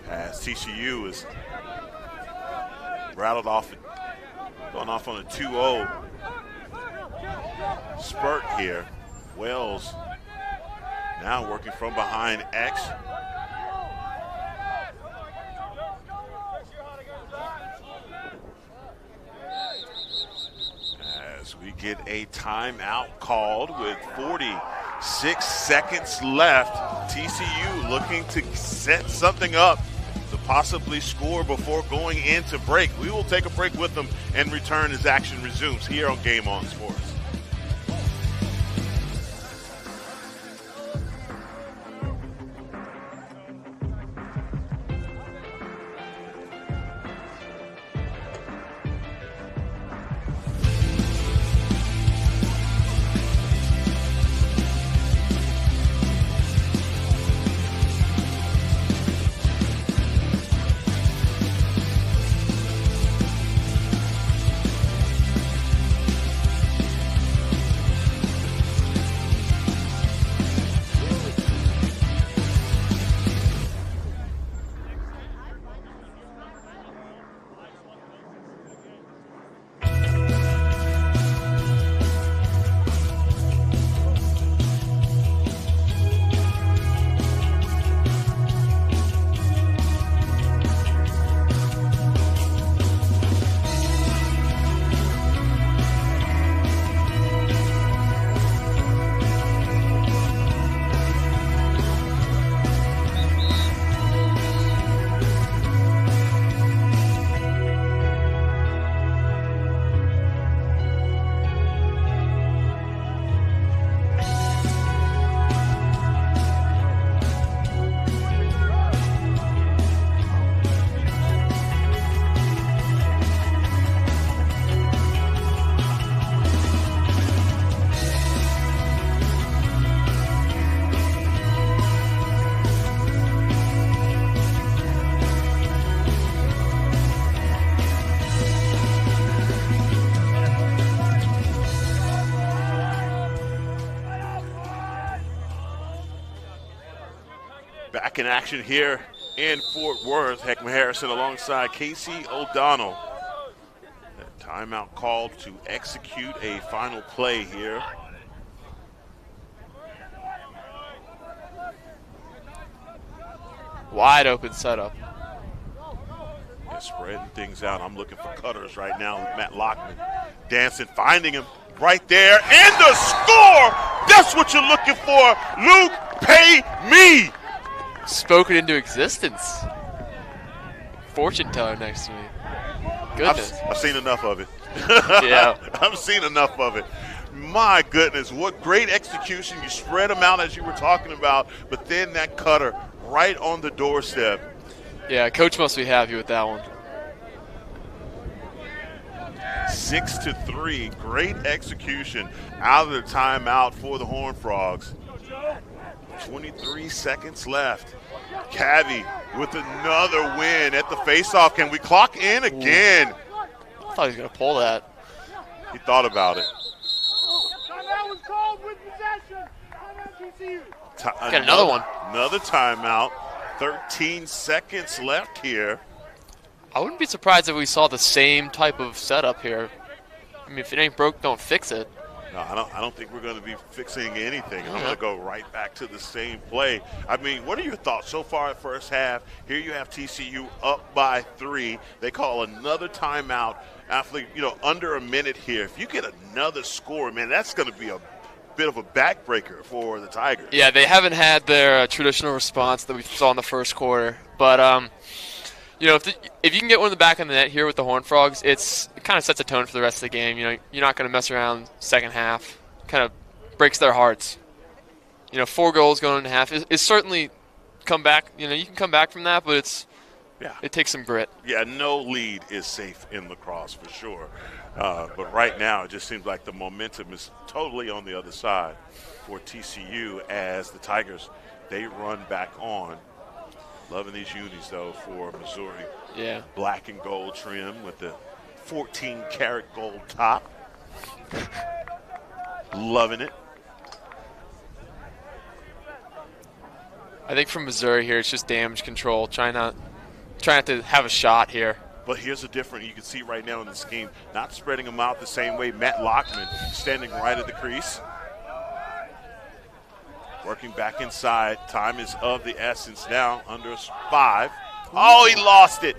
as TCU is rattled off, going off on a 2-0 spurt here. Wells now working from behind X. As we get a timeout called with 46 seconds left. TCU looking to set something up to possibly score before going into break. We will take a break with them and return as action resumes here on Game On Sports. Back in action here in Fort Worth. Heckman Harrison alongside Casey O'Donnell. That timeout called to execute a final play here. Wide open setup. Yeah, spreading things out. I'm looking for cutters right now with Matt Lockman dancing, finding him right there. And the score! That's what you're looking for. Luke, pay me! Spoken into existence. Fortune teller next to me. Goodness. I've seen enough of it. Yeah. I've seen enough of it. My goodness, what great execution. You spread them out as you were talking about, but then that cutter right on the doorstep. Yeah, coach must be happy with that one. 6-3, great execution out of the timeout for the Horned Frogs. 23 seconds left. Cavey with another win at the faceoff. Can we clock in again? I thought he was going to pull that. He thought about it. Timeout was called with possession. Timeout TCU. Got another one. Another timeout. 13 seconds left here. I wouldn't be surprised if we saw the same type of setup here. I mean, if it ain't broke, don't fix it. No, I don't think we're going to be fixing anything. I'm going to go right back to the same play. I mean, what are your thoughts so far at first half? Here you have TCU up by 3. They call another timeout after, under a minute here. If you get another score, man, that's going to be a bit of a backbreaker for the Tigers. Yeah, they haven't had their traditional response that we saw in the first quarter. But, if you can get one in the back of the net here with the Horned Frogs, it kind of sets a tone for the rest of the game. You're not going to mess around second half. Kind of breaks their hearts. 4 goals going into half is certainly come back. You can come back from that, but it takes some grit. Yeah, no lead is safe in lacrosse for sure. But right now, it just seems like the momentum is totally on the other side for TCU as the Tigers, they run back on. Loving these unis, though, for Missouri. Yeah. Black and gold trim with the 14-karat gold top. Loving it. I think from Missouri here, it's just damage control, trying not to have a shot here. But here's the difference you can see right now in this game. Not spreading them out the same way. Matt Lockman standing right at the crease. Working back inside. Time is of the essence now. Under 5. Oh, he lost it.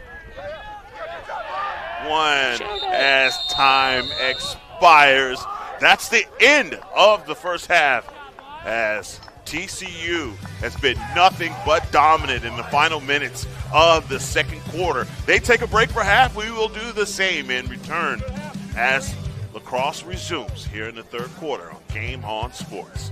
1 as time expires. That's the end of the first half as TCU has been nothing but dominant in the final minutes of the second quarter. They take a break for half. We will do the same in return as lacrosse resumes here in the third quarter on Game On Sports.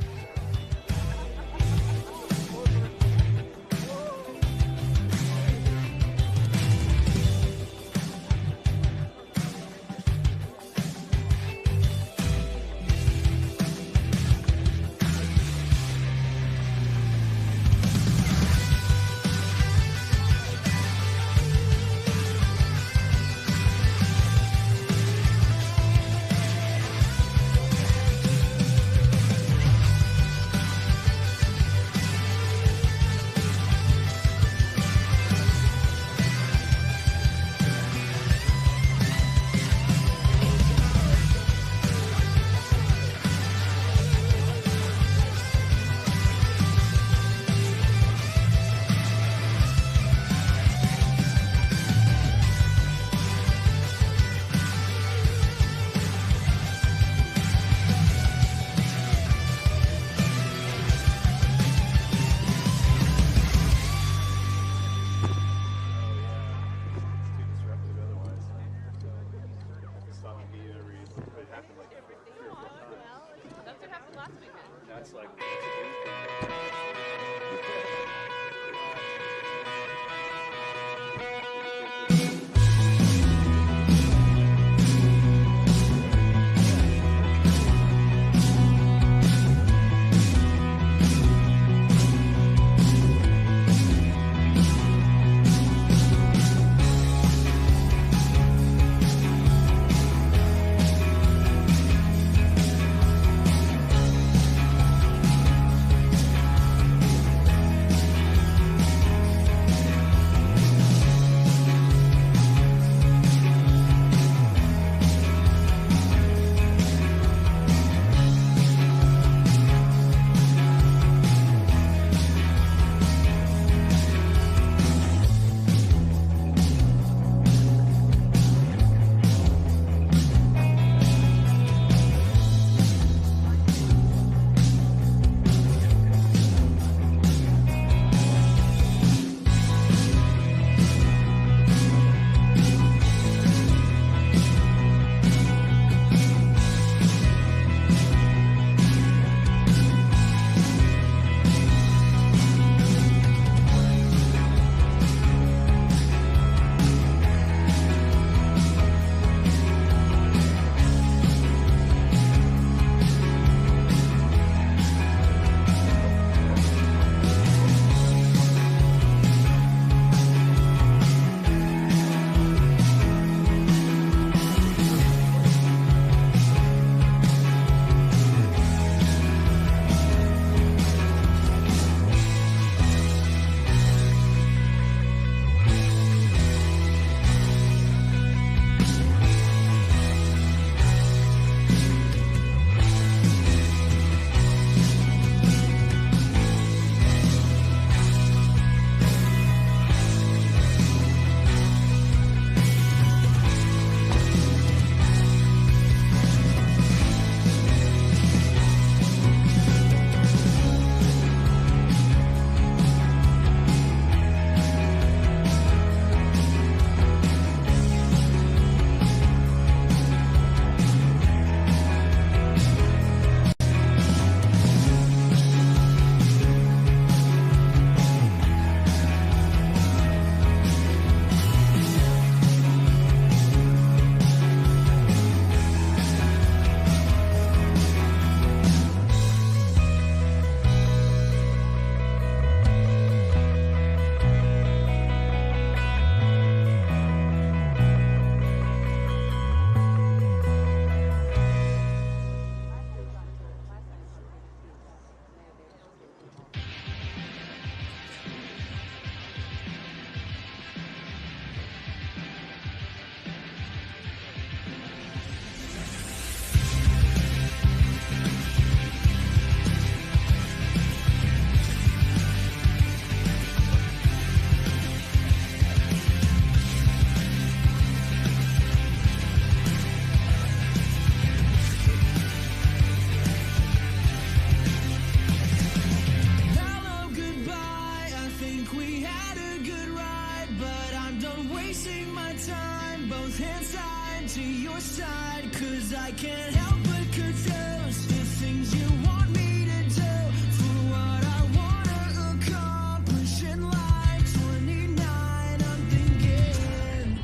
I can't help but confuse the things you want me to do for what I wanna accomplish in life. 29, I'm thinking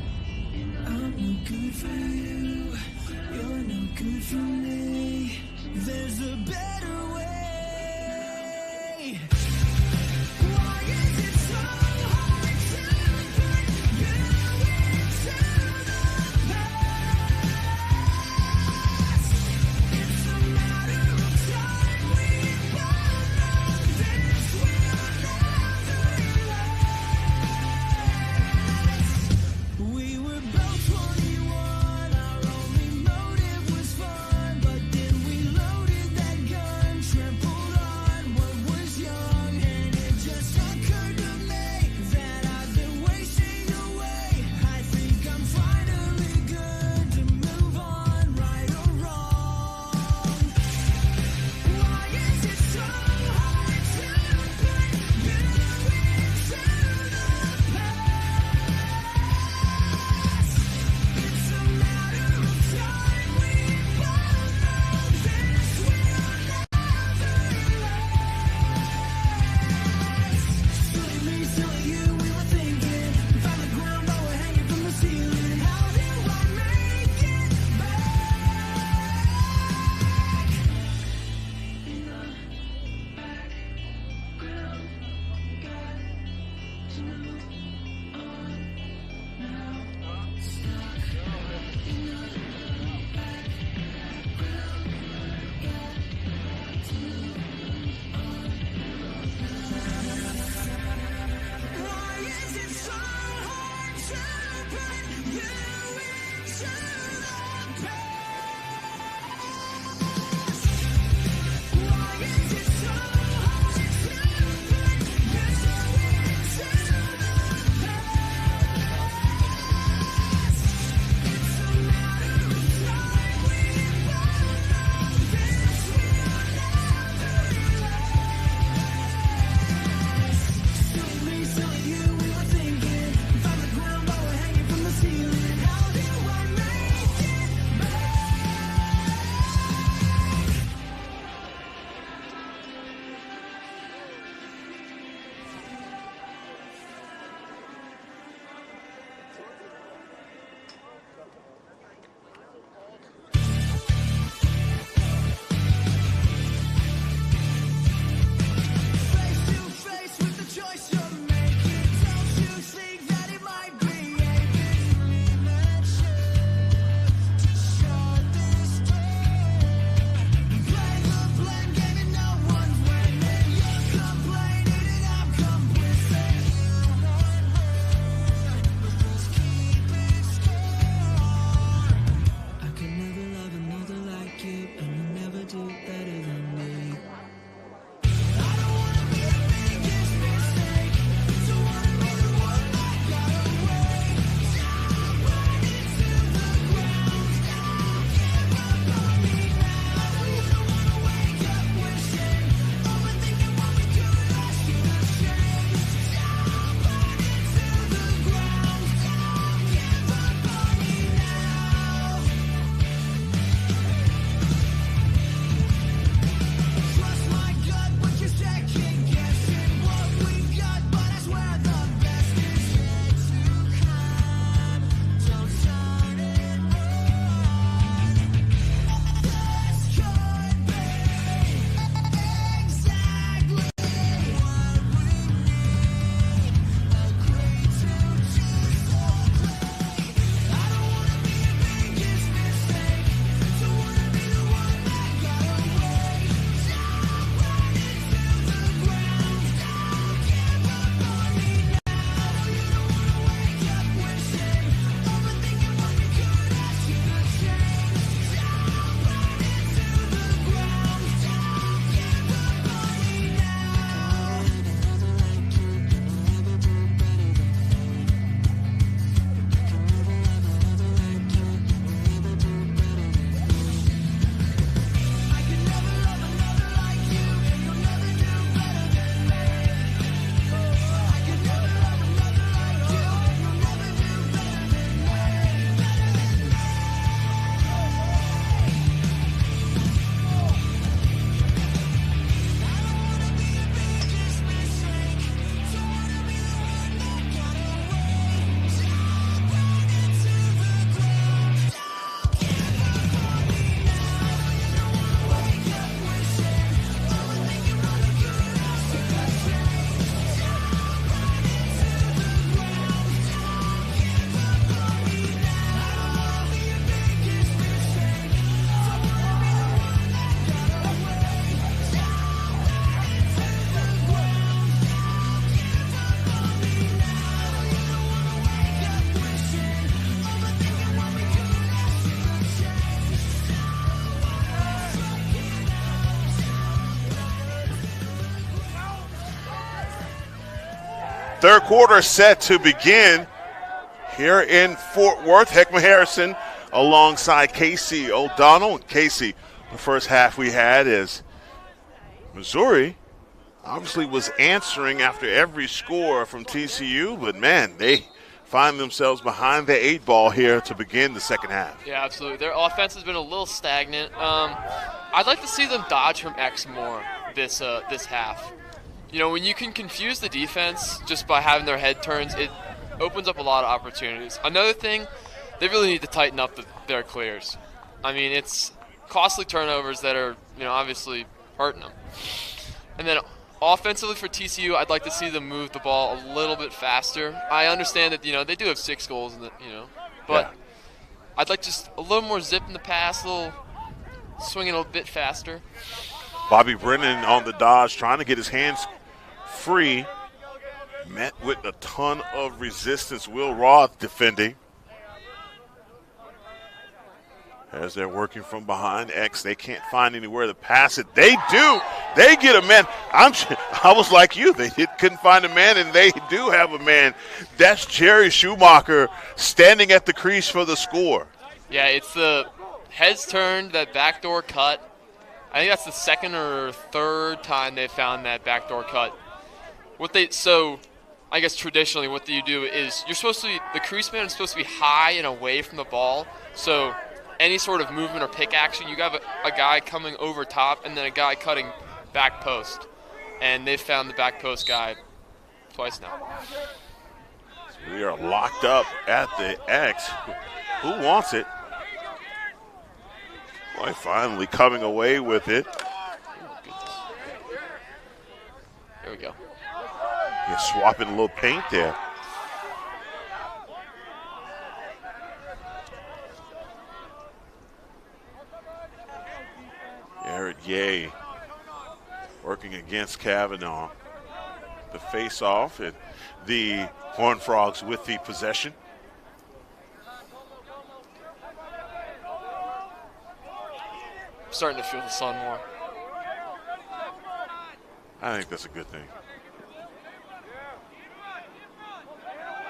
I'm no good for you, you're no good for me. There's a better way. Why is it so hard to put you into the past? It's a matter of time. We both know this will never last. We were both 21. Our only motive was fun. Third quarter set to begin here in Fort Worth. Heckma Harrison alongside Casey O'Donnell. And Casey, the first half we had is Missouri obviously was answering after every score from TCU, but man, they find themselves behind the 8 ball here to begin the second half. Yeah, absolutely. Their offense has been a little stagnant. I'd like to see them dodge from X more this half. You know, when you can confuse the defense just by having their head turns, it opens up a lot of opportunities. Another thing, they really need to tighten up their clears. I mean, it's costly turnovers that are, obviously hurting them. And then offensively for TCU, I'd like to see them move the ball a little bit faster. I understand that, they do have 6 goals, but Yeah. I'd like just a little more zip in the pass, a little swinging a bit faster. Bobby Brennan on the dodge, trying to get his hands free. Met with a ton of resistance. Will Roth defending. As they're working from behind X, they can't find anywhere to pass it. They do. They get a man. I was like you. They couldn't find a man, and they do have a man. That's Jerry Schumacher standing at the crease for the score. Yeah, it's the heads turned, that backdoor cut. I think that's the second or third time they found that backdoor cut. I guess traditionally what you do is the crease man is supposed to be high and away from the ball. So any sort of movement or pick action, you have a guy coming over top and then a guy cutting back post. And they found the back post guy twice now. So we are locked up at the X. Who wants it? Boy, finally coming away with it. There we go. He's swapping a little paint there. Garrett Ye working against Kavanaugh. The face-off, and the Horned Frogs with the possession. I'm starting to feel the sun more. I think that's a good thing.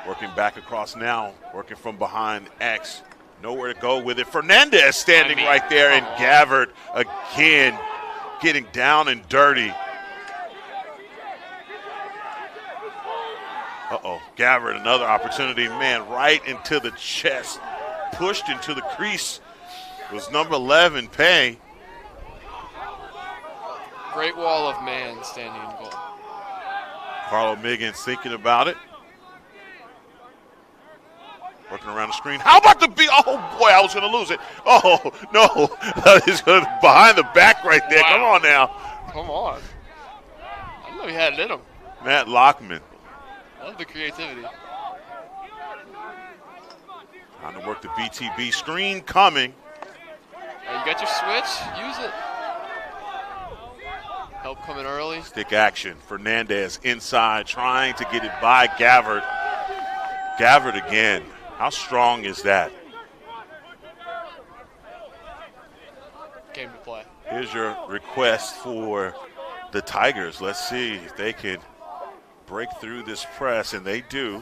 Working back across now, working from behind X. Nowhere to go with it. Fernandez standing right there, and Gabbard again getting down and dirty. Gabbard, another opportunity. Man, right into the chest. Pushed into the crease. It was number 11, Pay. Great wall of man standing in goal. Carlo Miggins thinking about it. Working around the screen. How about the beat? Oh, boy, I was going to lose it. Oh, no. He's going behind the back right there. Wow. Come on now. Come on. I didn't know he had it in him. Matt Lockman. Love the creativity. Trying to work the BTB screen coming. You got your switch. Use it. Help coming early. Stick action. Fernandez inside trying to get it by Gabbard. Gabbard again. How strong is that? Game to play. Here's your request for the Tigers. Let's see if they can break through this press, and they do.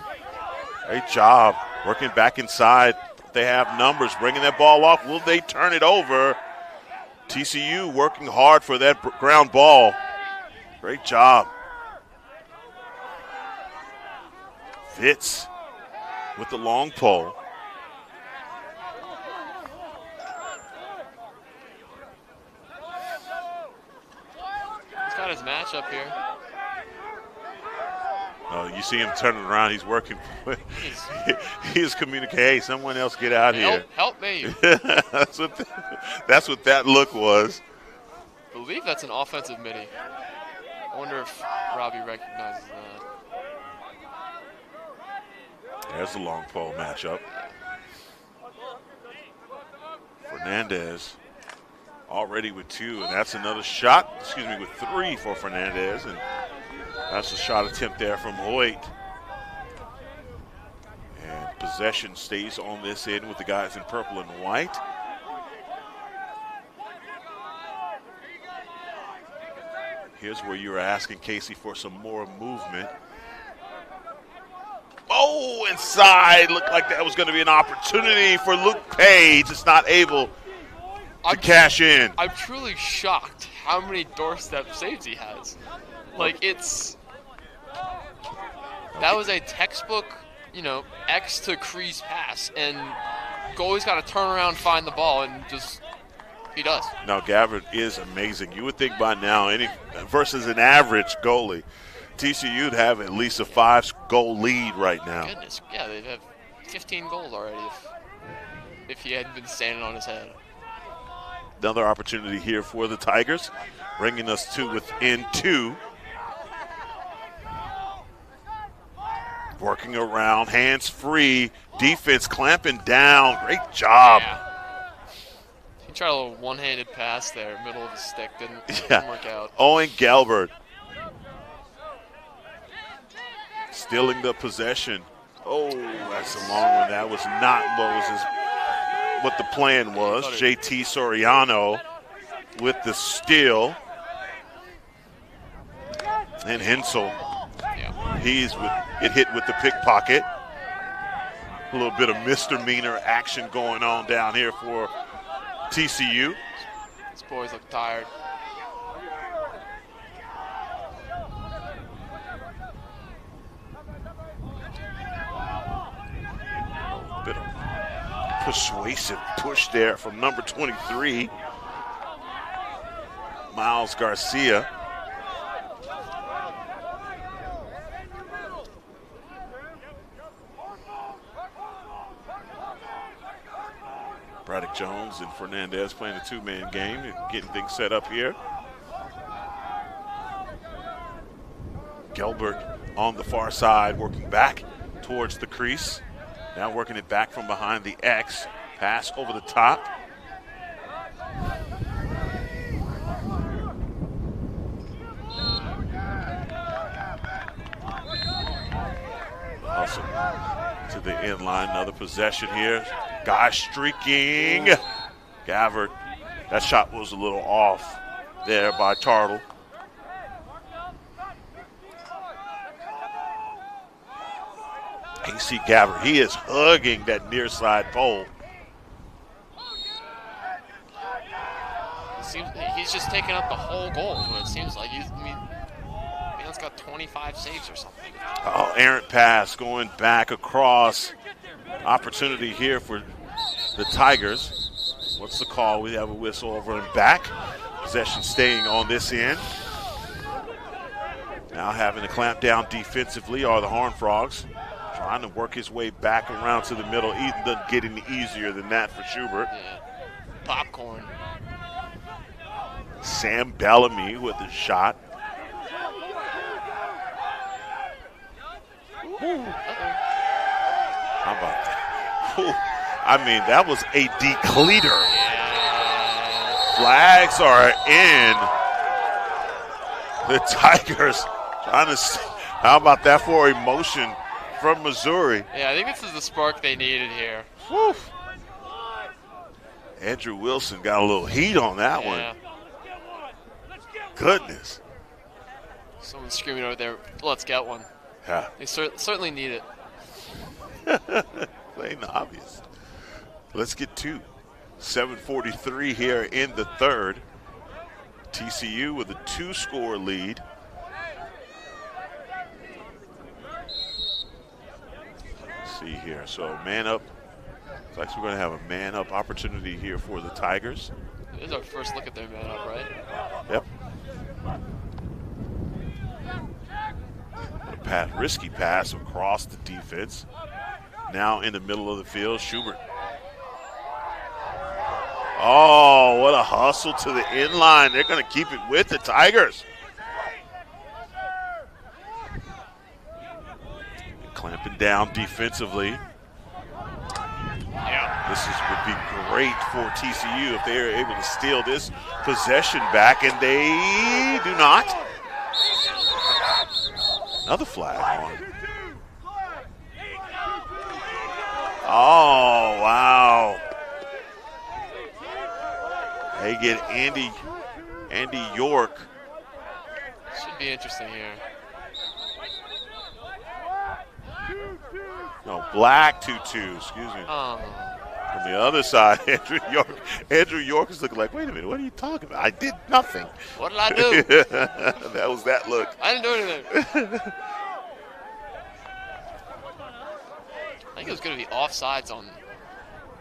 Great job working back inside. They have numbers, bringing that ball off. Will they turn it over? TCU working hard for that ground ball. Great job. Fitz with the long pole. He's got his match up here. You see him turning around. He's working. He's communicating. Hey, someone else get out here. Help me. That's what that look was. I believe that's an offensive midi. I wonder if Robbie recognizes that. There's the long pole matchup. Fernandez already with 2, and that's another shot. With 3 for Fernandez, and that's a shot attempt there from Hoyt. And possession stays on this end with the guys in purple and white. Here's where you were asking Casey for some more movement. inside. Looked like that was going to be an opportunity for Luke Page. Just not able to cash in. I'm truly shocked how many doorstep saves he has. Like, that was a textbook, X to crease pass, and goalie's got to turn around, find the ball, and he does. Now, Gabbard is amazing. You would think by now, versus an average goalie, TCU would have at least a 5-goal lead right now. Goodness, yeah, they'd have 15 goals already if he hadn't been standing on his head. Another opportunity here for the Tigers, bringing us to within 2. Working around, hands free, defense clamping down. Great job. Yeah. He tried a little one-handed pass there, middle of the stick, didn't work out. Owen Gelbert stealing the possession. Oh, that's a long one. That was not what the plan was. JT Soriano with the steal. And Hensel. He's get hit with the pickpocket. A little bit of misdemeanor action going on down here for TCU. These boys look tired. Bit of persuasive push there from number 23, Miles Garcia. Braddock Jones and Fernandez playing a 2-man game and getting things set up here. Gelbert on the far side, working back towards the crease. Now working it back from behind the X. Pass over the top. Hustle to the end line. Another possession here. Guy streaking. Gabbard. That shot was a little off there by Tartle. AC Gabbard, he is hugging that near side pole. He's just taking up the whole goal is what it seems like. Man's got 25 saves or something. Oh, errant pass going back across. Opportunity here for the Tigers. What's the call? We have a whistle over and back. Possession staying on this end. Now having to clamp down defensively are the Horned Frogs. Trying to work his way back around to the middle. It doesn't get any easier than that for Schubert. Yeah. Popcorn. Sam Bellamy with the shot. How about that? I mean, that was a decleater. Flags are in. The Tigers trying to. How about that for emotion from Missouri? Yeah, I think this is the spark they needed here. Whew. Andrew Wilson got a little heat on that one. Goodness. Someone's screaming over there, let's get one. Yeah. They certainly need it. Plain obvious. Let's get 2. 7:43 here in the third. TCU with a 2-score lead. Let's see here. So man up. Looks like we're going to have a man up opportunity here for the Tigers. This is our first look at their man up, right? Yep. A risky pass across the defense. Now in the middle of the field, Schubert. Oh, what a hustle to the end line. They're going to keep it with the Tigers. Clamping down defensively. Yeah. This would be great for TCU if they are able to steal this possession back, and they do not. Another flag on. Oh, wow. They get Andy York. Should be interesting here. No, black tutu, excuse me. Oh. On the other side, Andrew York is looking like, wait a minute, what are you talking about? I did nothing. What did I do? That was that look. I didn't do anything. I think it was going to be offsides on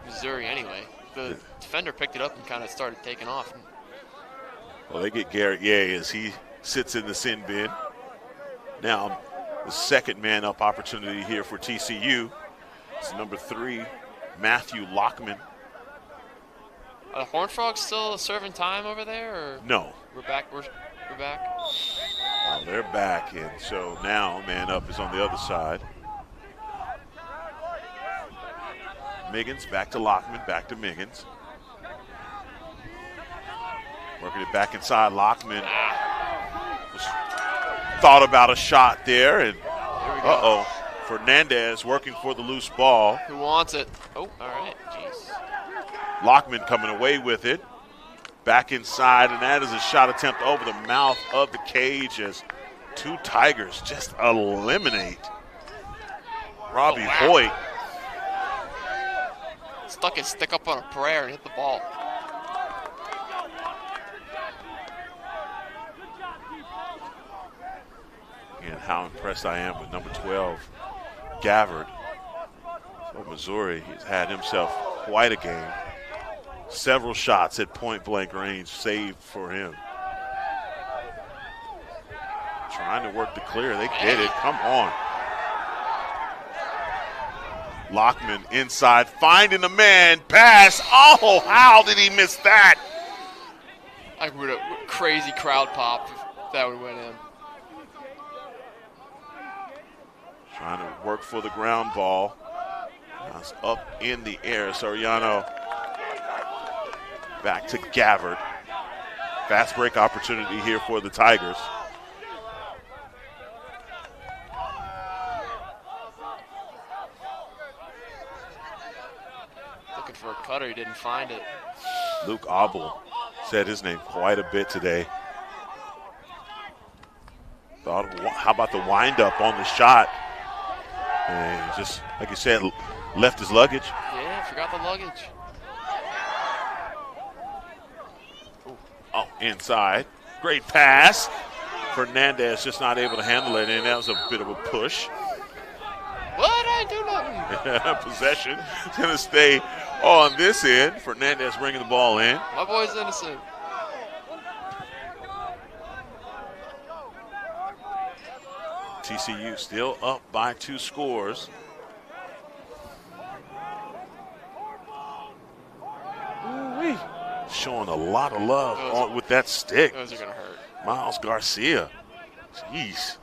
Missouri anyway. The defender picked it up and kind of started taking off. Well, they get Garrett Ye as he sits in the sin bin. Now, the second man-up opportunity here for TCU. It's number 3, Matthew Lockman. Are the Horned Frogs still serving time over there? Or No. We're back. We're back. Oh, they're back, and so now man-up is on the other side. Miggins back to Lockman, back to Miggins. Working it back inside. Lockman thought about a shot there, and Fernandez working for the loose ball. Who wants it? Oh, all right. Jeez. Lockman coming away with it. Back inside, and that is a shot attempt over the mouth of the cage as 2 Tigers just eliminate Robbie Hoyt. Stuck his stick up on a prayer and hit the ball. And how impressed I am with number 12, Gabbard. For Missouri, he's had himself quite a game. Several shots at point-blank range saved for him. Trying to work the clear. They did it. Come on. Lockman inside, finding the man. Pass. Oh, how did he miss that? I would have crazy crowd pop if that would have went in. Trying to work for the ground ball. That's up in the air. Soriano back to Gabbard. Fast break opportunity here for the Tigers. Looking for a cutter, he didn't find it. Luke Abel said his name quite a bit today. How about the windup on the shot? And he just, like you said, left his luggage. Yeah, forgot the luggage. Oh, inside. Great pass. Fernandez just not able to handle it, and that was a bit of a push. What? I do nothing. Possession is going to stay on this end. Fernandez bringing the ball in. My boy's innocent. TCU still up by 2 scores. Ooh-wee. Showing a lot of love with that stick. Those are going to hurt. Miles Garcia. Jeez.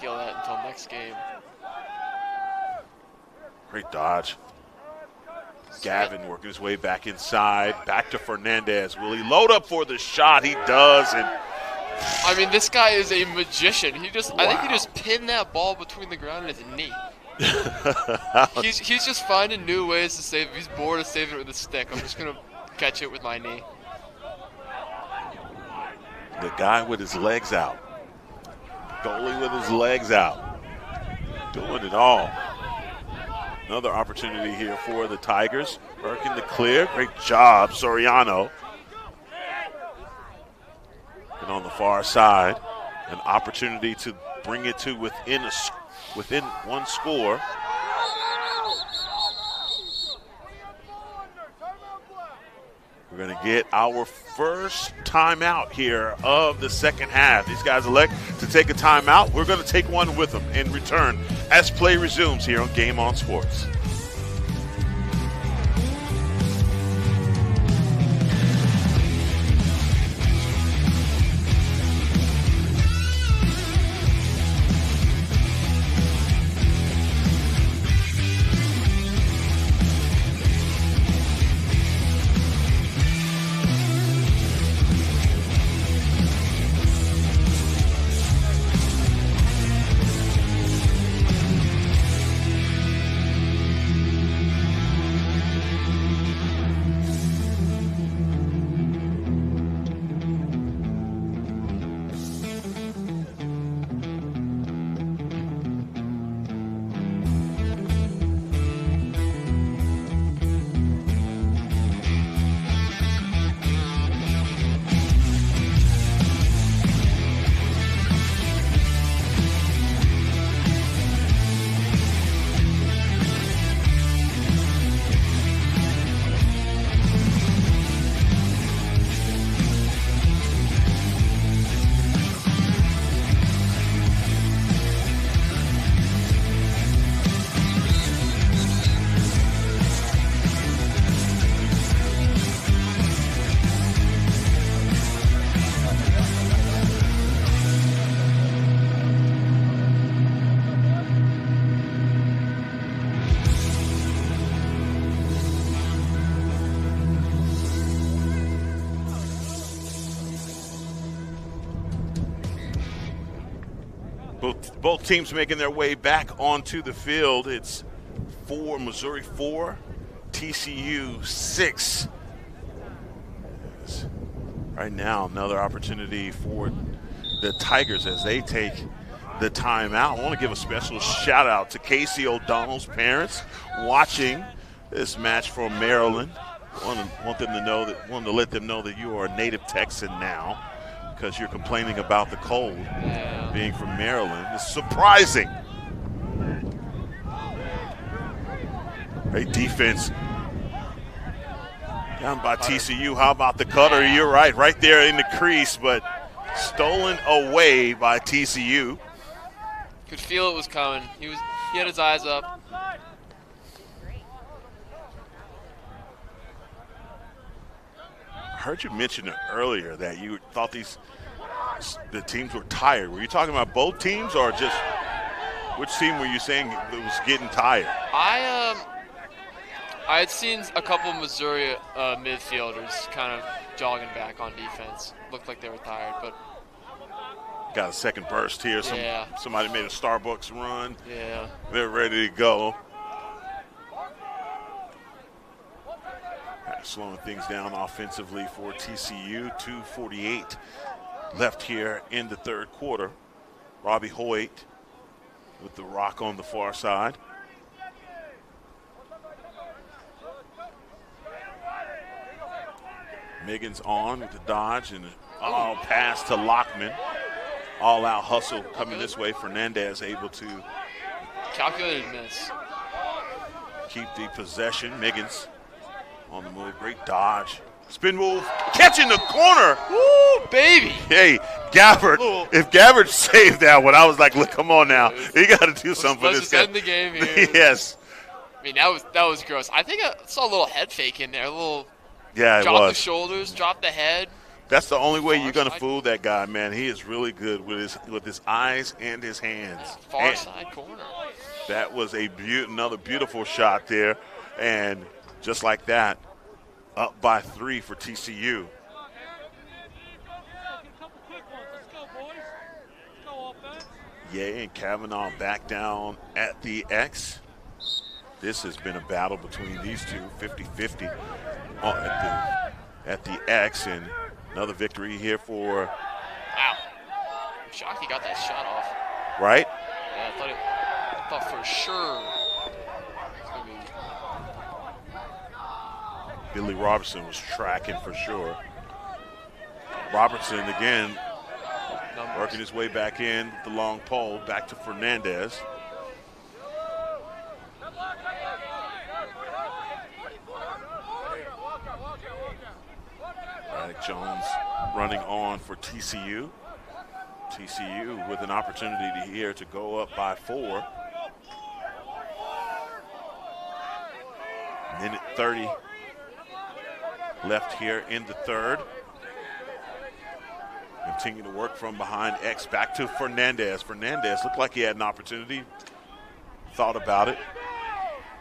Feel that until next game. Great dodge. Gavin working his way back inside. Back to Fernandez. Will he load up for the shot? He does. And I mean, this guy is a magician. I think he Wow. just pinned that ball between the ground and his knee. He's just finding new ways to save it. He's bored of saving it with a stick. I'm just going to catch it with my knee. The guy with his legs out. Goalie with his legs out. Doing it all. Another opportunity here for the Tigers. Working the clear. Great job, Soriano. And on the far side, an opportunity to bring it to within one score. We're going to get our first timeout here of the second half. These guys elect to take a timeout. We're going to take one with them in return as play resumes here on Game On Sports. Both teams making their way back onto the field. It's Missouri 4, TCU 6. Right now, another opportunity for the Tigers as they take the timeout. I want to give a special shout out to Casey O'Donnell's parents watching this match from Maryland. Want to let them know that you are a native Texan now because you're complaining about the cold. Being from Maryland is surprising. Great defense down by TCU. How about the cutter? You're right there in the crease, but stolen away by TCU. Could feel it was coming. He had his eyes up. I heard you mention earlier that you thought the teams were tired. Were you talking about both teams or just which team were you saying was getting tired? I had seen a couple of Missouri midfielders kind of jogging back on defense. Looked like they were tired, but got a second burst here. Somebody made a Starbucks run. Yeah. They're ready to go. Slowing things down offensively for TCU. 2:48 left here in the third quarter. Robbie Hoyt with the rock on the far side. Miggins on with the dodge and pass to Lockman. All-out hustle coming this way. Fernandez able to calculated miss. Keep the possession. Miggins on the move. Great dodge. Spin move. Catch in the corner. Woo, baby. Hey, Gabbard. If Gabbard saved that one, I was like, look, come on now. You got to do something for this guy. Let's end the game here. Yes. I mean, that was gross. I think I saw a little head fake in there. A little drop the shoulders, drop the head. That's the only way you're going to fool that guy, man. He is really good with his eyes and his hands. Far side corner. That was another beautiful shot there. And just like that, up by 3 for TCU. Ye and Kavanaugh back down at the X. This has been a battle between these two, 50-50 at the X, and another victory here for. Wow. I'm shocked he got that shot off. Right? Yeah, I thought for sure. Billy Robertson was tracking for sure. Robertson again working his way back in with the long pole, back to Fernandez. Braddock Jones running on for TCU. TCU with an opportunity here to go up by 4. Minute 30 left here in the third. Continue to work from behind X back to Fernandez. Fernandez looked like he had an opportunity. Thought about it.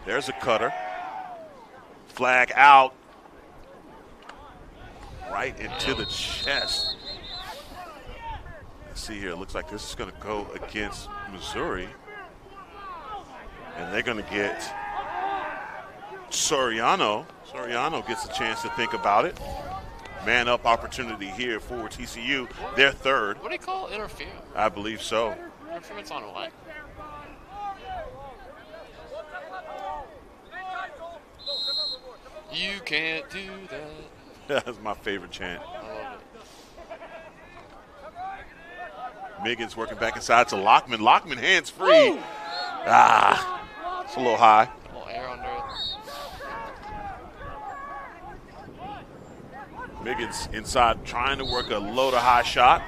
There's a cutter. Flag out. Right into the chest. Let's see here. It looks like this is going to go against Missouri. And they're going to get Soriano. Soriano gets a chance to think about it. Man up opportunity here for TCU. Their third. What do you call interference? I believe so. Interference on what? You can't do that. That's my favorite chant. I love it. Miggins working back inside to Lockman. Lockman hands free. Woo! It's a little high. A little air under it. Miggins inside trying to work a low to high shot.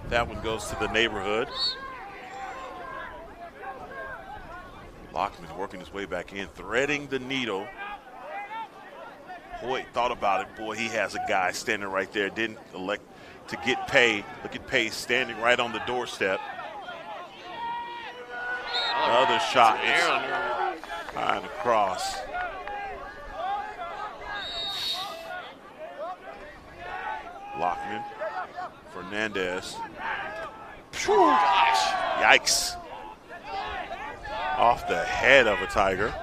That one goes to the neighborhood. Lockman working his way back in, threading the needle. Hoyt thought about it. Boy, he has a guy standing right there. Didn't elect to get Pay. Look at Pay standing right on the doorstep. Another shot is high and across. Lockman, Fernandez. Gosh. Yikes. Off the head of a Tiger.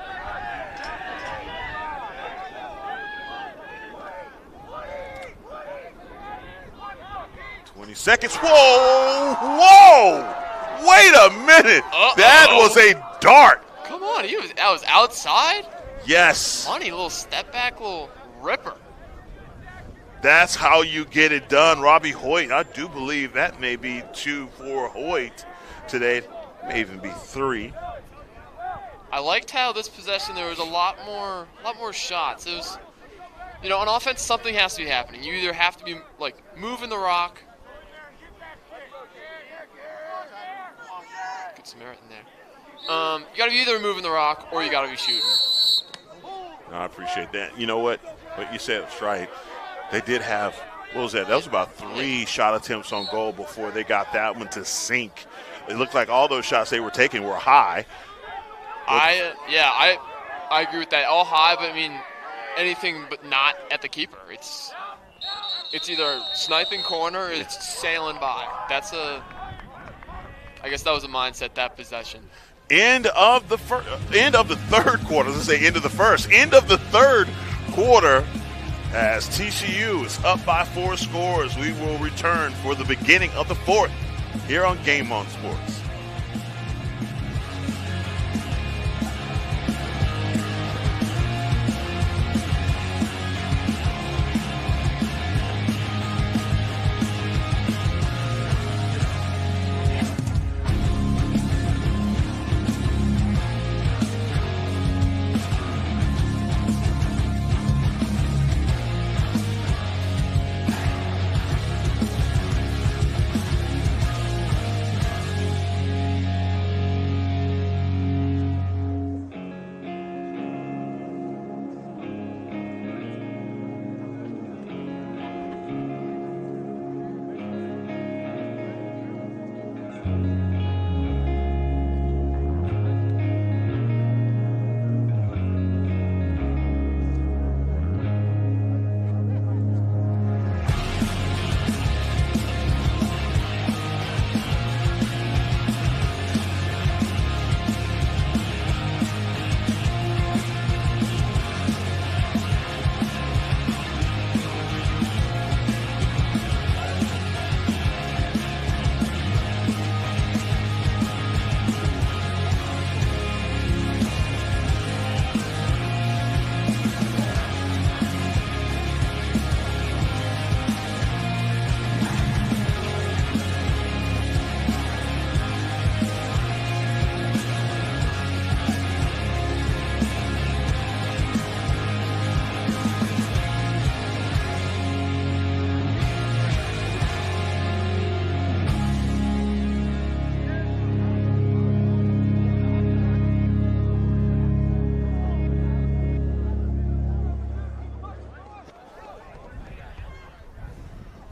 Seconds. Whoa! Whoa! Wait a minute. That was a dart. Come on, that was outside? Yes. Funny little step back, little ripper. That's how you get it done. Robbie Hoyt, I do believe that may be 2 for Hoyt today. May even be 3. I liked how this possession there was a lot more shots. It was, on offense something has to be happening. You either have to be like moving the rock. Good Samaritan there. You got to be either moving the rock or you got to be shooting. I appreciate that. You know what you said was right. They did have, what was that? That was about 3 shot attempts on goal before they got that one to sink. It looked like all those shots they were taking were high. I agree with that. All high, but I mean anything but not at the keeper. It's either sniping corner or it's sailing by. I guess that was a mindset, that possession. End of the third quarter. Let's say end of the first. End of the third quarter. As TCU is up by 4 scores, we will return for the beginning of the fourth here on Game On Sports.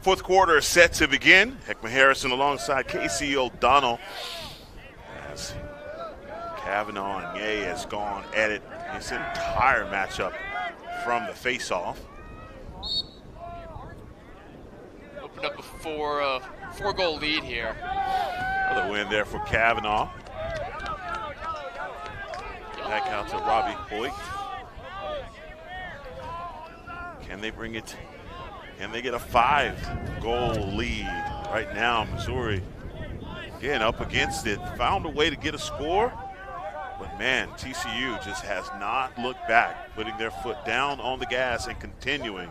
Fourth quarter is set to begin. Heckman Harrison alongside Casey O'Donnell. As Kavanaugh and Ye has gone at it this entire matchup from the face-off. Opened up a four-goal lead here. Another win there for Kavanaugh. Back out to Robbie Hoyt. Can they bring it? Can they get a 5-goal lead? Right now, Missouri, again, up against it. Found a way to get a score. But, man, TCU just has not looked back, putting their foot down on the gas and continuing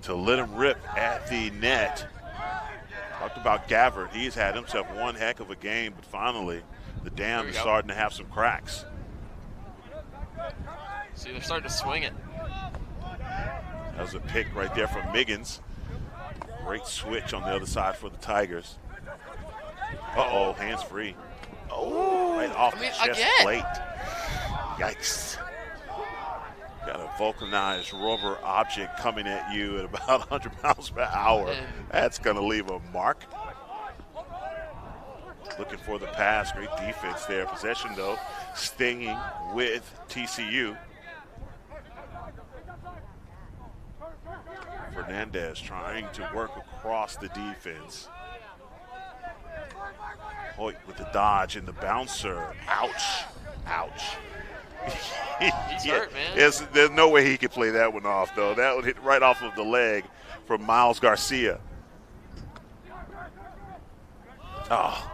to let them rip at the net. Talked about Gabbard. He's had himself one heck of a game, but finally the dam is starting to have some cracks. See, they're starting to swing it. That was a pick right there from Miggins. Great switch on the other side for the Tigers. Uh-oh, hands free. Oh, right off the chest plate. Yikes. Got a vulcanized rubber object coming at you at about 100 miles per hour. That's going to leave a mark. Looking for the pass. Great defense there. Possession, though, staying with TCU. Fernandez trying to work across the defense. Hoyt with the dodge and the bouncer. Ouch. Ouch. He's hurt, man. There's no way he could play that one off, though. That would hit right off of the leg from Miles Garcia. Oh.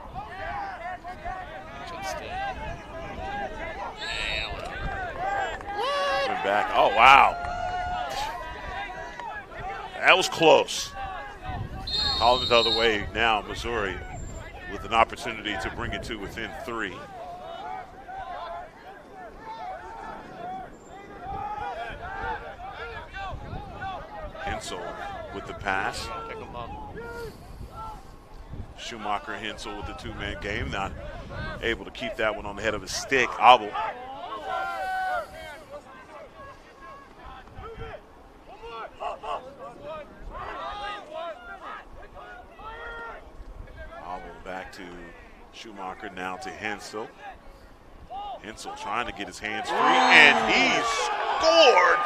Should stay. Coming back. Oh, wow. That was close. Calling it the other way now, Missouri with an opportunity to bring it to within 3. Hensel with the pass. Pick him up. Schumacher, Hensel with the 2-man game. Not able to keep that one on the head of his stick. Obel. Obel back to Schumacher, now to Hensel. Hensel trying to get his hands free, and he scored.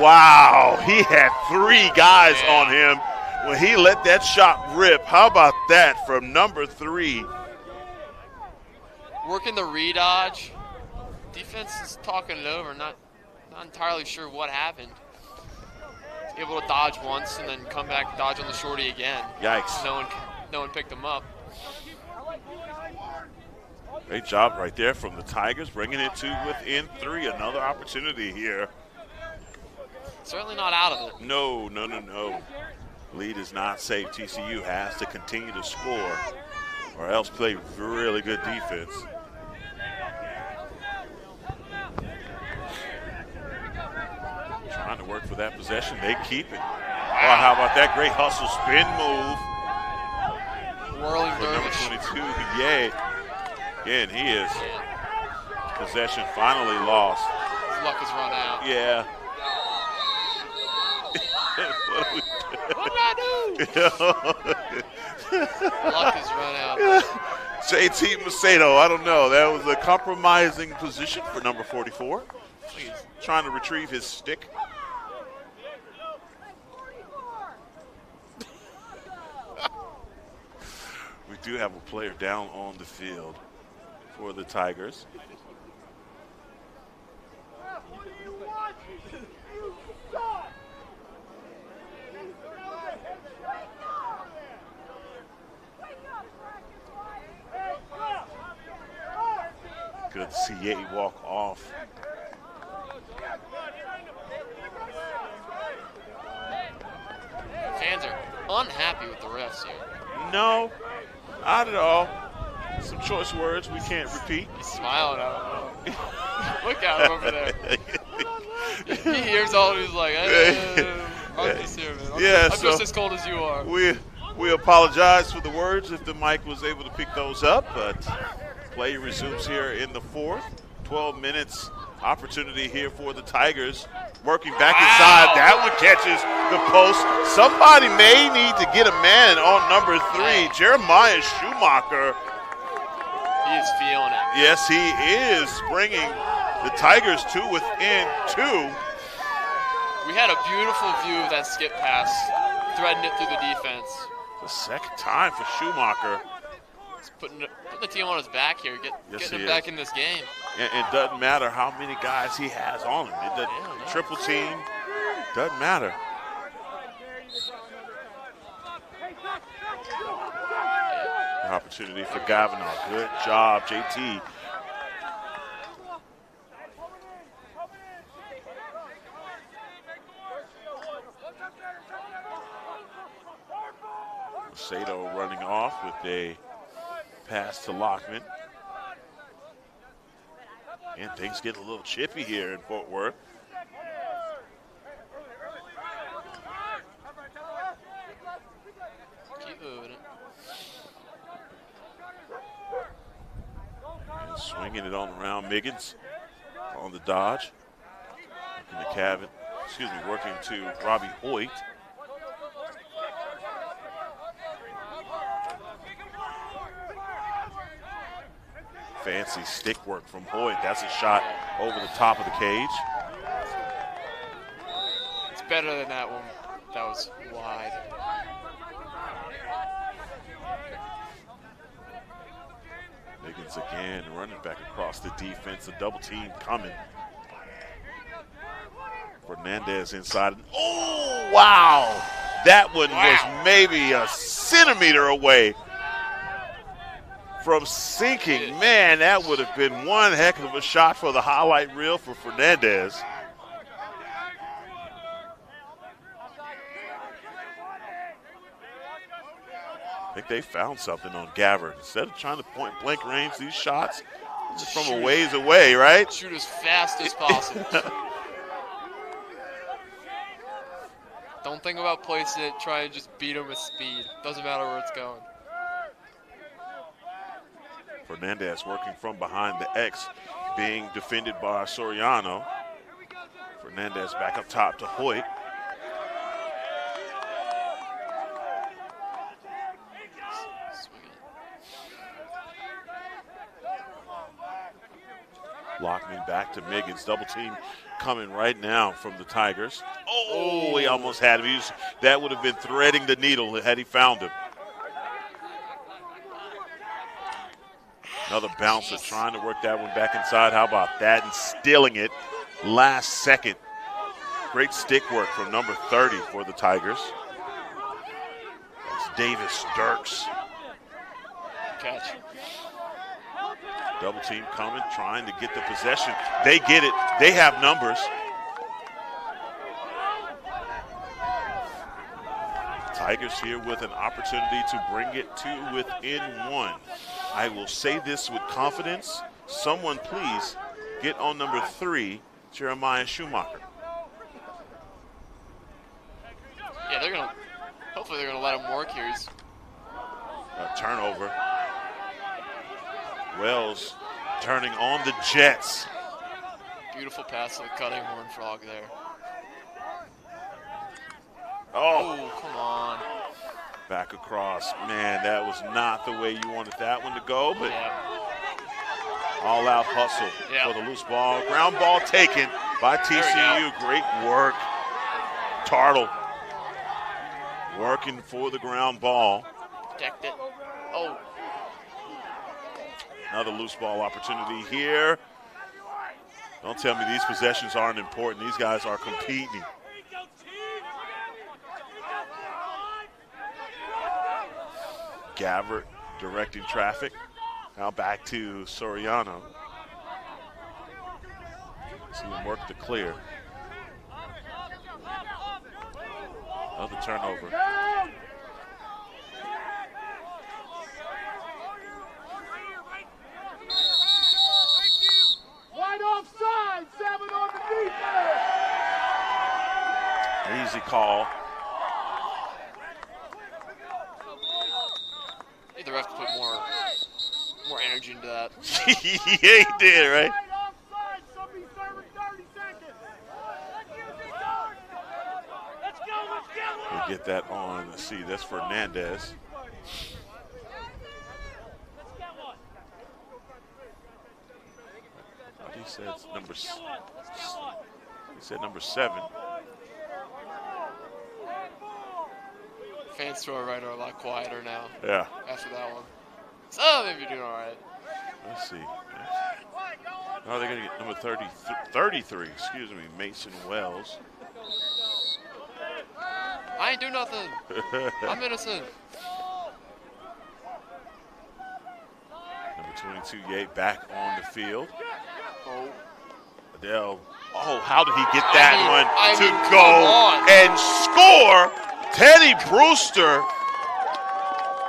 Wow, he had 3 guys on him when he let that shot rip. How about that from number 3? Working the re-dodge. Defense is talking it over, not entirely sure what happened. Able to dodge once and then come back, dodge on the shorty again. Yikes. No one picked him up. Great job right there from the Tigers, bringing it to within 3. Another opportunity here. Certainly not out of it. No. Lead is not safe. TCU has to continue to score or else play really good defense. Trying to work for that possession. They keep it. Oh, how about that great hustle spin move Whirling for number dervish. 22, Yay. Again, he is. Possession finally lost. His luck has run out. Yeah. What did I do? Luck has run out. JT Macedo, I don't know. That was a compromising position for number 44. He's trying to retrieve his stick. We do have a player down on the field for the Tigers. Good to see Yeti walk off. Fans are unhappy with the refs here. No, not at all. Some choice words we can't repeat. He's smiling at him. Look at him over there. He hears all and he's like, I'm just here, man. I'm just as cold as you are. We apologize for the words if the mic was able to pick those up, but play resumes here in the 4th. 12 minutes opportunity here for the Tigers. Working back inside. That one catches the post. Somebody may need to get a man on number 3, Jeremiah Schumacher. He is feeling it. Yes, he is bringing the Tigers to within 2. We had a beautiful view of that skip pass, threading it through the defense. The second time for Schumacher. He's putting the team on his back here, getting him back in this game. And it doesn't matter how many guys he has on him. It doesn't, triple team, doesn't matter. Opportunity for Gavino. Good job, JT. Sato running off with a pass to Lockman. And things get a little chippy here in Fort Worth. Keep moving it. And swinging it on around Miggins on the dodge. Working to Cabin, working to Robbie Hoyt. Fancy stick work from Hoyt. That's a shot over the top of the cage. It's better than that one. That was wide. Higgins again running back across the defense. A double team coming. Fernandez inside. Oh, wow. That one was maybe a centimeter away from sinking. Man, that would have been one heck of a shot for the highlight reel for Fernandez. I think they found something on Gabbard. Instead of trying to point blank range these shots, just from a ways away, right? Shoot as fast as possible. Don't think about placing it, try and just beat him with speed. Doesn't matter where it's going. Fernandez working from behind the X, being defended by Soriano. Fernandez back up top to Hoyt. Lockman back to Miggins. Double team coming right now from the Tigers. Oh, he almost had him. That would have been threading the needle had he found him. Another bouncer trying to work that one back inside. How about that? And stealing it last second. Great stick work from number 30 for the Tigers. That's Davis Dirks. Catch. Double team coming, trying to get the possession. They get it. They have numbers. Tigers here with an opportunity to bring it to within one. I will say this with confidence. Someone please get on number 3, Jeremiah Schumacher. Yeah, hopefully they're gonna let him work here. A turnover. Wells turning on the Jets. Beautiful pass to the cutting horn frog there. Oh, come on. Back across. Man, that was not the way you wanted that one to go, but all-out hustle for the loose ball. Ground ball taken by TCU. Great work. Tartle working for the ground ball. Protect it. Oh. Another loose ball opportunity here. Don't tell me these possessions aren't important. These guys are competing. Gabbard directing traffic. Now back to Soriano. See him work the clear. Another turnover. Right offside, 7 on the defense. Easy call. I think the ref put more energy into that. Yeah, he did, right? Right offside, somebody serving 30 seconds. Let's go. We'll get that on. Let's see, that's Fernandez. He said number 7. Fans to our right are a lot quieter now. Yeah. After that one. So maybe you're doing all right. Let's see. Oh, they're going to get number 33, excuse me, Mason Wells. I ain't do nothing. I'm innocent. Number 22, Ye, back on the field. Oh. Adele. Oh, how did he get that one to come go on. and score? Teddy Brewster.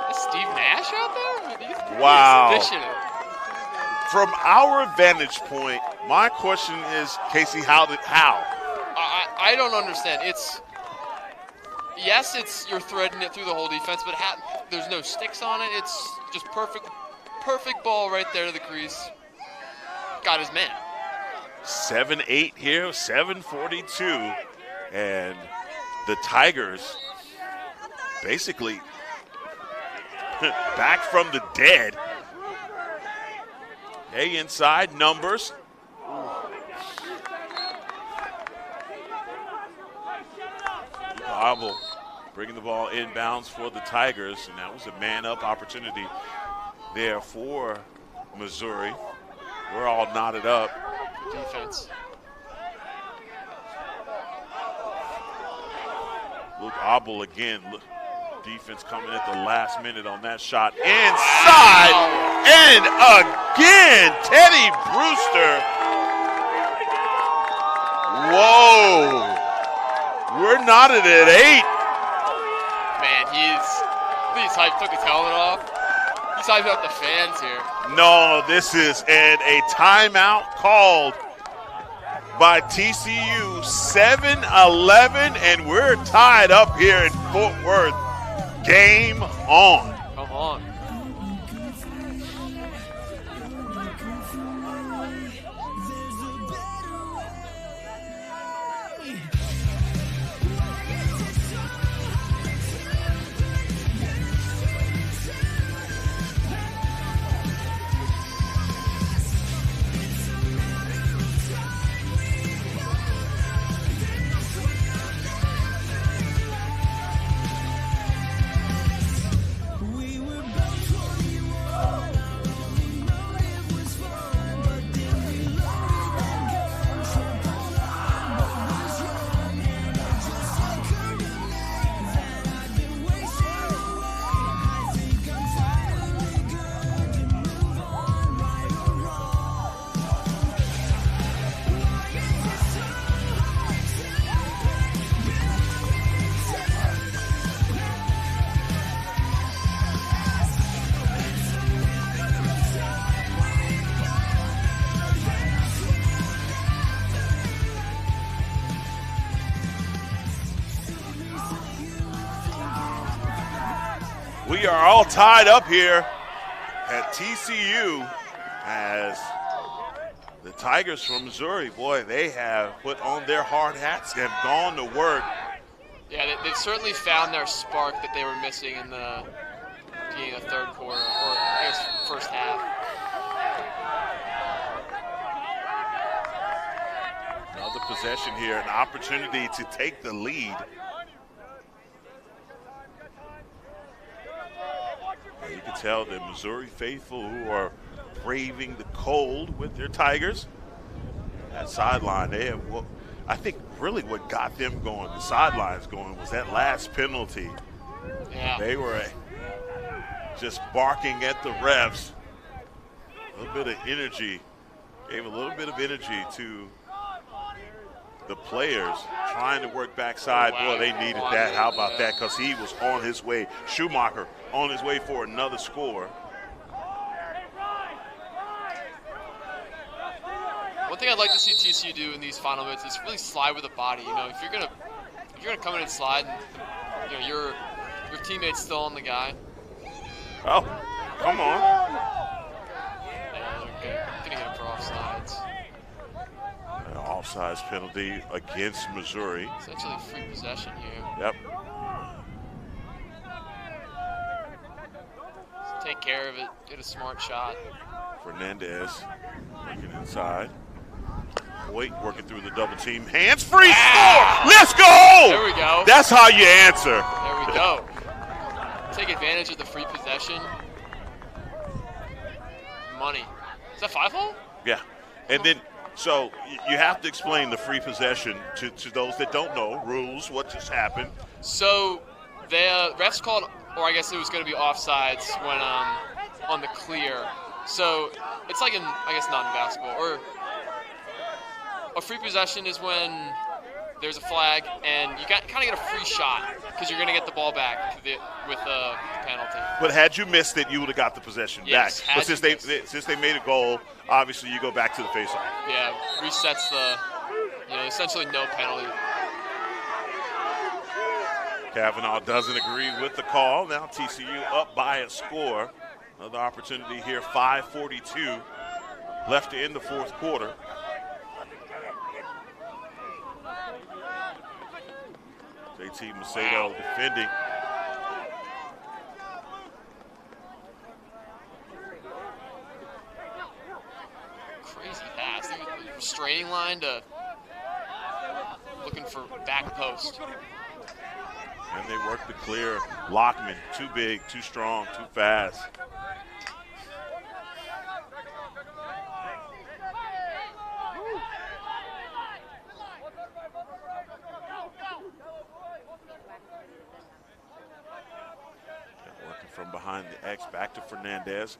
Is Steve Nash out there? Wow. He's dishing it. From our vantage point, my question is, Casey, how? I don't understand. Yes, you're threading it through the whole defense, but there's no sticks on it. It's just perfect ball right there to the crease. Got his man. 7-8 here, 7:42, and the Tigers basically back from the dead. Hey, inside numbers. Hobble bringing the ball inbounds for the Tigers, and that was a man-up opportunity there for Missouri. We're all knotted up. Defense. Luke Abel again. Defense coming at the last minute on that shot. Inside. And again, Teddy Brewster. Whoa. We're knotted at 8. Man, he's hyped, took his helmet off. He's hyped up the fans here. No, this is a timeout called by TCU, 7-11, and we're tied up here in Fort Worth. Game on. Come on. We are all tied up here at TCU as the Tigers from Missouri, boy, they have put on their hard hats and have gone to work. Yeah, they've certainly found their spark that they were missing in the beginning of the third quarter, or I guess first half. Another possession here, an opportunity to take the lead. You can tell the Missouri faithful who are braving the cold with their Tigers. That sideline, they have, well, I think really what got them going, the sidelines going, was that last penalty. Yeah. They were just barking at the refs. A little bit of energy, gave a little bit of energy to the players trying to work backside. Wow. Boy, they needed that. How about that? Because he was on his way. Schumacher on his way for another score. One thing I'd like to see TCU do in these final minutes is really slide with the body. You know, if you're gonna come in and slide, and, you know, your teammate's still on the guy. Oh, come on. Yeah, they're gonna get him for offsides. An offsides penalty against Missouri. Essentially free possession here. Yep. So take care of it. Get a smart shot. Fernandez working inside. Wait, working through the double team. Hands free, score! Let's go! There we go. That's how you answer. There we go. Take advantage of the free possession. Money. Is that 5-hole? Yeah. And then, so you have to explain the free possession to those that don't know rules, what just happened. So the refs called, or I guess it was going to be offsides when on the clear. So it's like in, I guess not in basketball, or a free possession is when there's a flag and you kind of get a free shot because you're going to get the ball back with the penalty. But had you missed it, you would have got the possession Yes, back. But since they made a goal, obviously you go back to the faceoff. Yeah, resets the, essentially no penalty. Kavanaugh doesn't agree with the call. Now TCU up by a score. Another opportunity here, 5:42 left to end the fourth quarter. JT Macedo defending. Crazy pass. Restraining line to looking for back post. And they work to clear. Lockman, too big, too strong, too fast. the X back to Fernandez.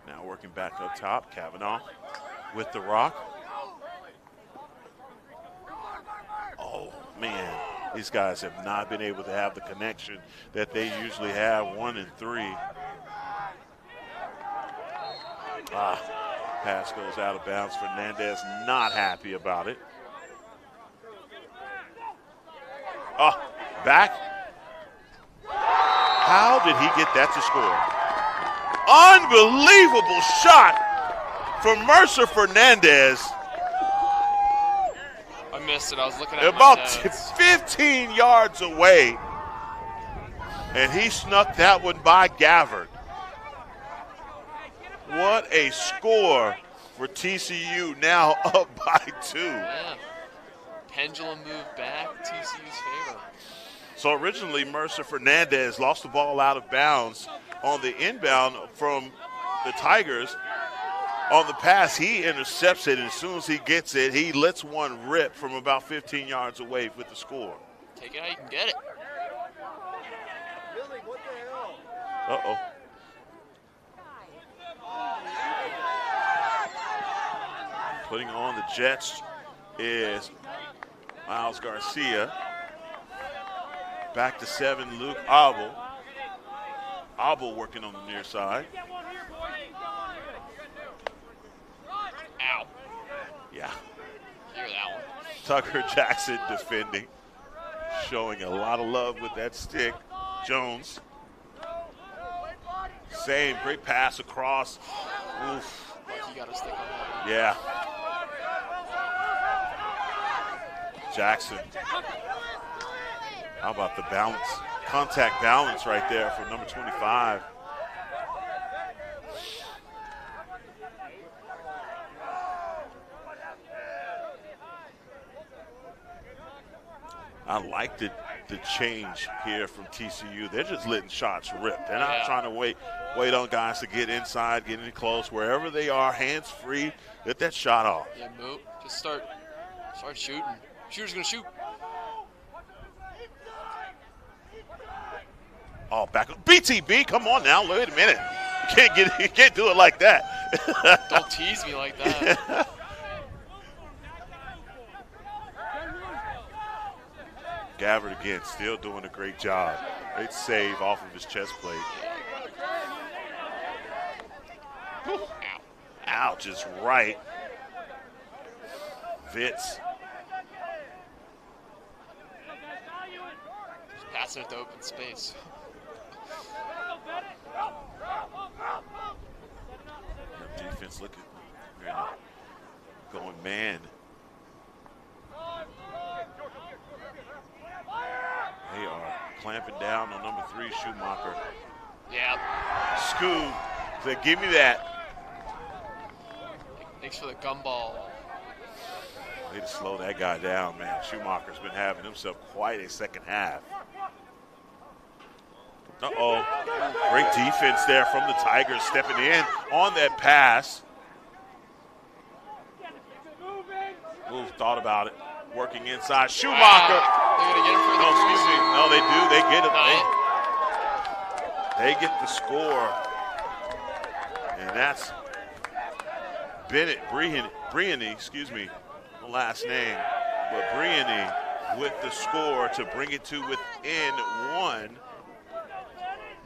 Now working back up top. Kavanaugh with the rock. Oh, man. These guys have not been able to have the connection that they usually have, 1 and 3. Pass goes out of bounds. Fernandez not happy about it. Back. How did he get that to score? Unbelievable shot from Mercer Fernandez. I missed it. I was looking at About my notes. 15 yards away. And he snuck that one by Gabbard. What a score for TCU, now up by 2. Yeah. Pendulum move back, TCU's favor. So originally Mercer Fernandez lost the ball out of bounds on the inbound from the Tigers. On the pass, he intercepts it, and as soon as he gets it, he lets one rip from about 15 yards away with the score. Take it how you can get it. Uh-oh. Putting on the Jets is Miles Garcia. Back to 7, Luke Abel. Abel working on the near side. Ow. Yeah. Hear that one. Tucker Jackson defending. Showing a lot of love with that stick. Jones. Same, great pass across. Oof. Like you got to stick on that. Yeah. Jackson. How about the balance? Contact balance right there for number 25. I like the change here from TCU. They're just letting shots rip. They're not trying to wait on guys to get inside, get in close. Wherever they are, hands free, get that shot off. Yeah, move. Just start shooting. Shooter's going to shoot. Oh, back up. BTB, come on now. Wait a minute. You can't do it like that. Don't tease me like that. Gabbard again, still doing a great job. Great save off of his chest plate. Ouch is right. Vitz. Just passing it to open space. Defense looking going man. They are clamping down on number 3, Schumacher. Yeah. Scoob said, give me that. Thanks for the gumball. Way to slow that guy down, man. Schumacher's been having himself quite a second half. Uh-oh. Great defense there from the Tigers stepping in on that pass. Ooh, thought about it. Working inside. Schumacher. They're going to get him for the Excuse me. No, they do. They get it. No. They get the score. And that's Bennett, Briany, excuse me, the last name. But Briany with the score to bring it to within 1.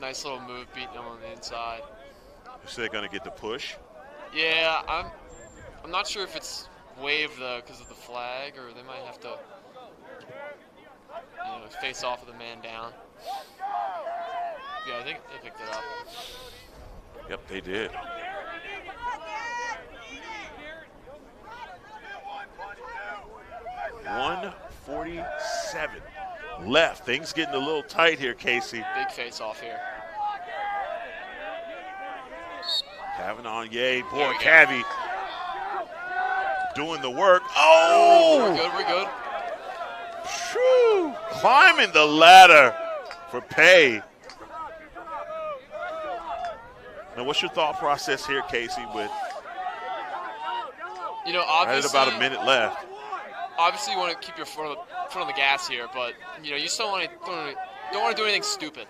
Nice little move beating him on the inside. So they're going to get the push. Yeah, I'm not sure if it's waved because of the flag, or they might have to face off with the man down. Yeah, I think they picked it up. Yep, they did. .147 left. Things getting a little tight here, Casey. Big face off here. Kavanaugh, yay. Boy, Cavi doing the work. Oh! We're good. Whew. Climbing the ladder for pay. Now, what's your thought process here, Casey, with obviously about a minute left? Obviously, you want to keep your foot on the gas here, but you still don't want to do anything stupid.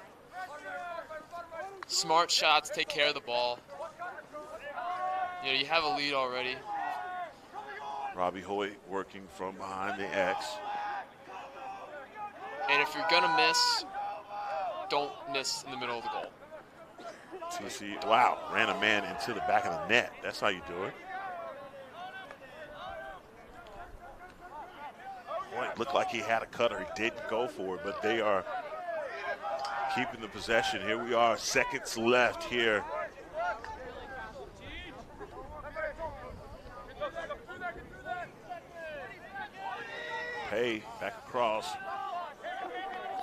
smart shots, take care of the ball. You know, you have a lead already. Robbie Hoyt working from behind the X. And if you're going to miss, don't miss in the middle of the goal. TCU, wow, ran a man into the back of the net. That's how you do it. Hoyt looked like he had a cutter. He didn't go for it, but they are keeping the possession. Here we are, seconds left here. Hey, back across.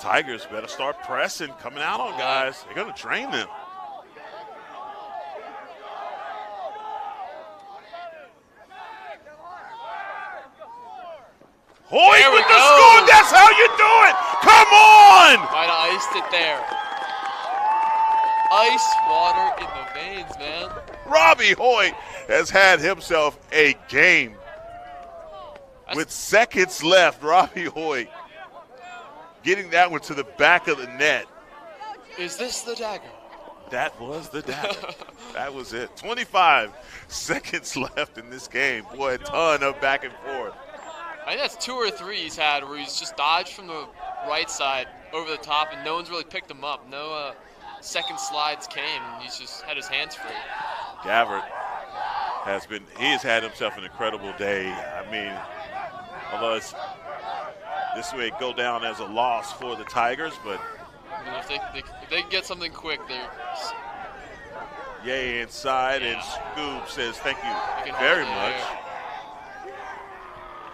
Tigers better start pressing, coming out on guys. They're going to train them. Hoyt There we with the go. score. That's how you do it. Come on. Might have iced it there. Ice water in the veins, man. Robbie Hoyt has had himself a game. With seconds left, Robbie Hoyt getting that one to the back of the net. Is this the dagger? That was the dagger. That was it. 25 seconds left in this game. Boy, a ton of back and forth. I think that's 2 or 3 he's had where he's just dodged from the right side over the top and no one's really picked him up. No second slides came and he's just had his hands free. Gabbard has had himself an incredible day. I mean, although this may go down as a loss for the Tigers, but I mean, if they get something quick, they're Yay inside, and Scoob says thank you can very hold it much. there.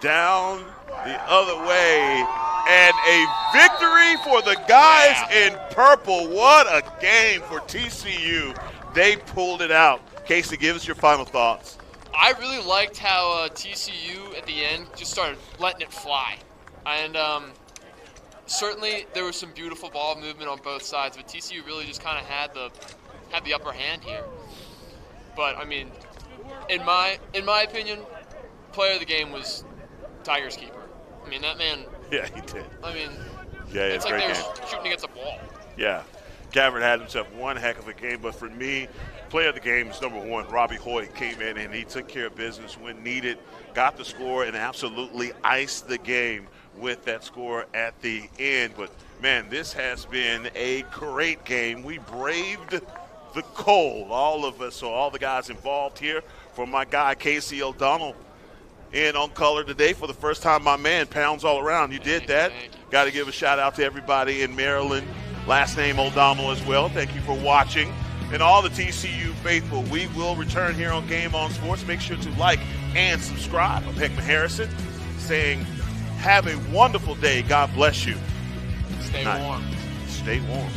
Down the other way, and a victory for the guys in purple. What a game for TCU. They pulled it out. Casey, give us your final thoughts. I really liked how TCU at the end just started letting it fly. And certainly there was some beautiful ball movement on both sides, but TCU really just kind of had the upper hand here. But I mean, in my opinion, player of the game was Tigers keeper. I mean, that man. Yeah, he did. I mean, Yeah, it's like great they game. were shooting against a wall. Yeah, Gabbard had himself one heck of a game, but for me, player of the game is number one. Robbie Hoyt came in and he took care of business when needed, got the score, and absolutely iced the game with that score at the end. But man, this has been a great game. We braved the cold, all of us, so all the guys involved here. From my guy Casey O'Donnell in on color today for the first time, my man, pounds all around. You did that. Thank you. Got to give a shout out to everybody in Maryland. Last name O'Donnell as well. Thank you for watching. And all the TCU faithful, we will return here on Game On Sports. Make sure to like and subscribe. I'm Heckman Harrison saying have a wonderful day. God bless you. Stay Night. warm. Stay warm.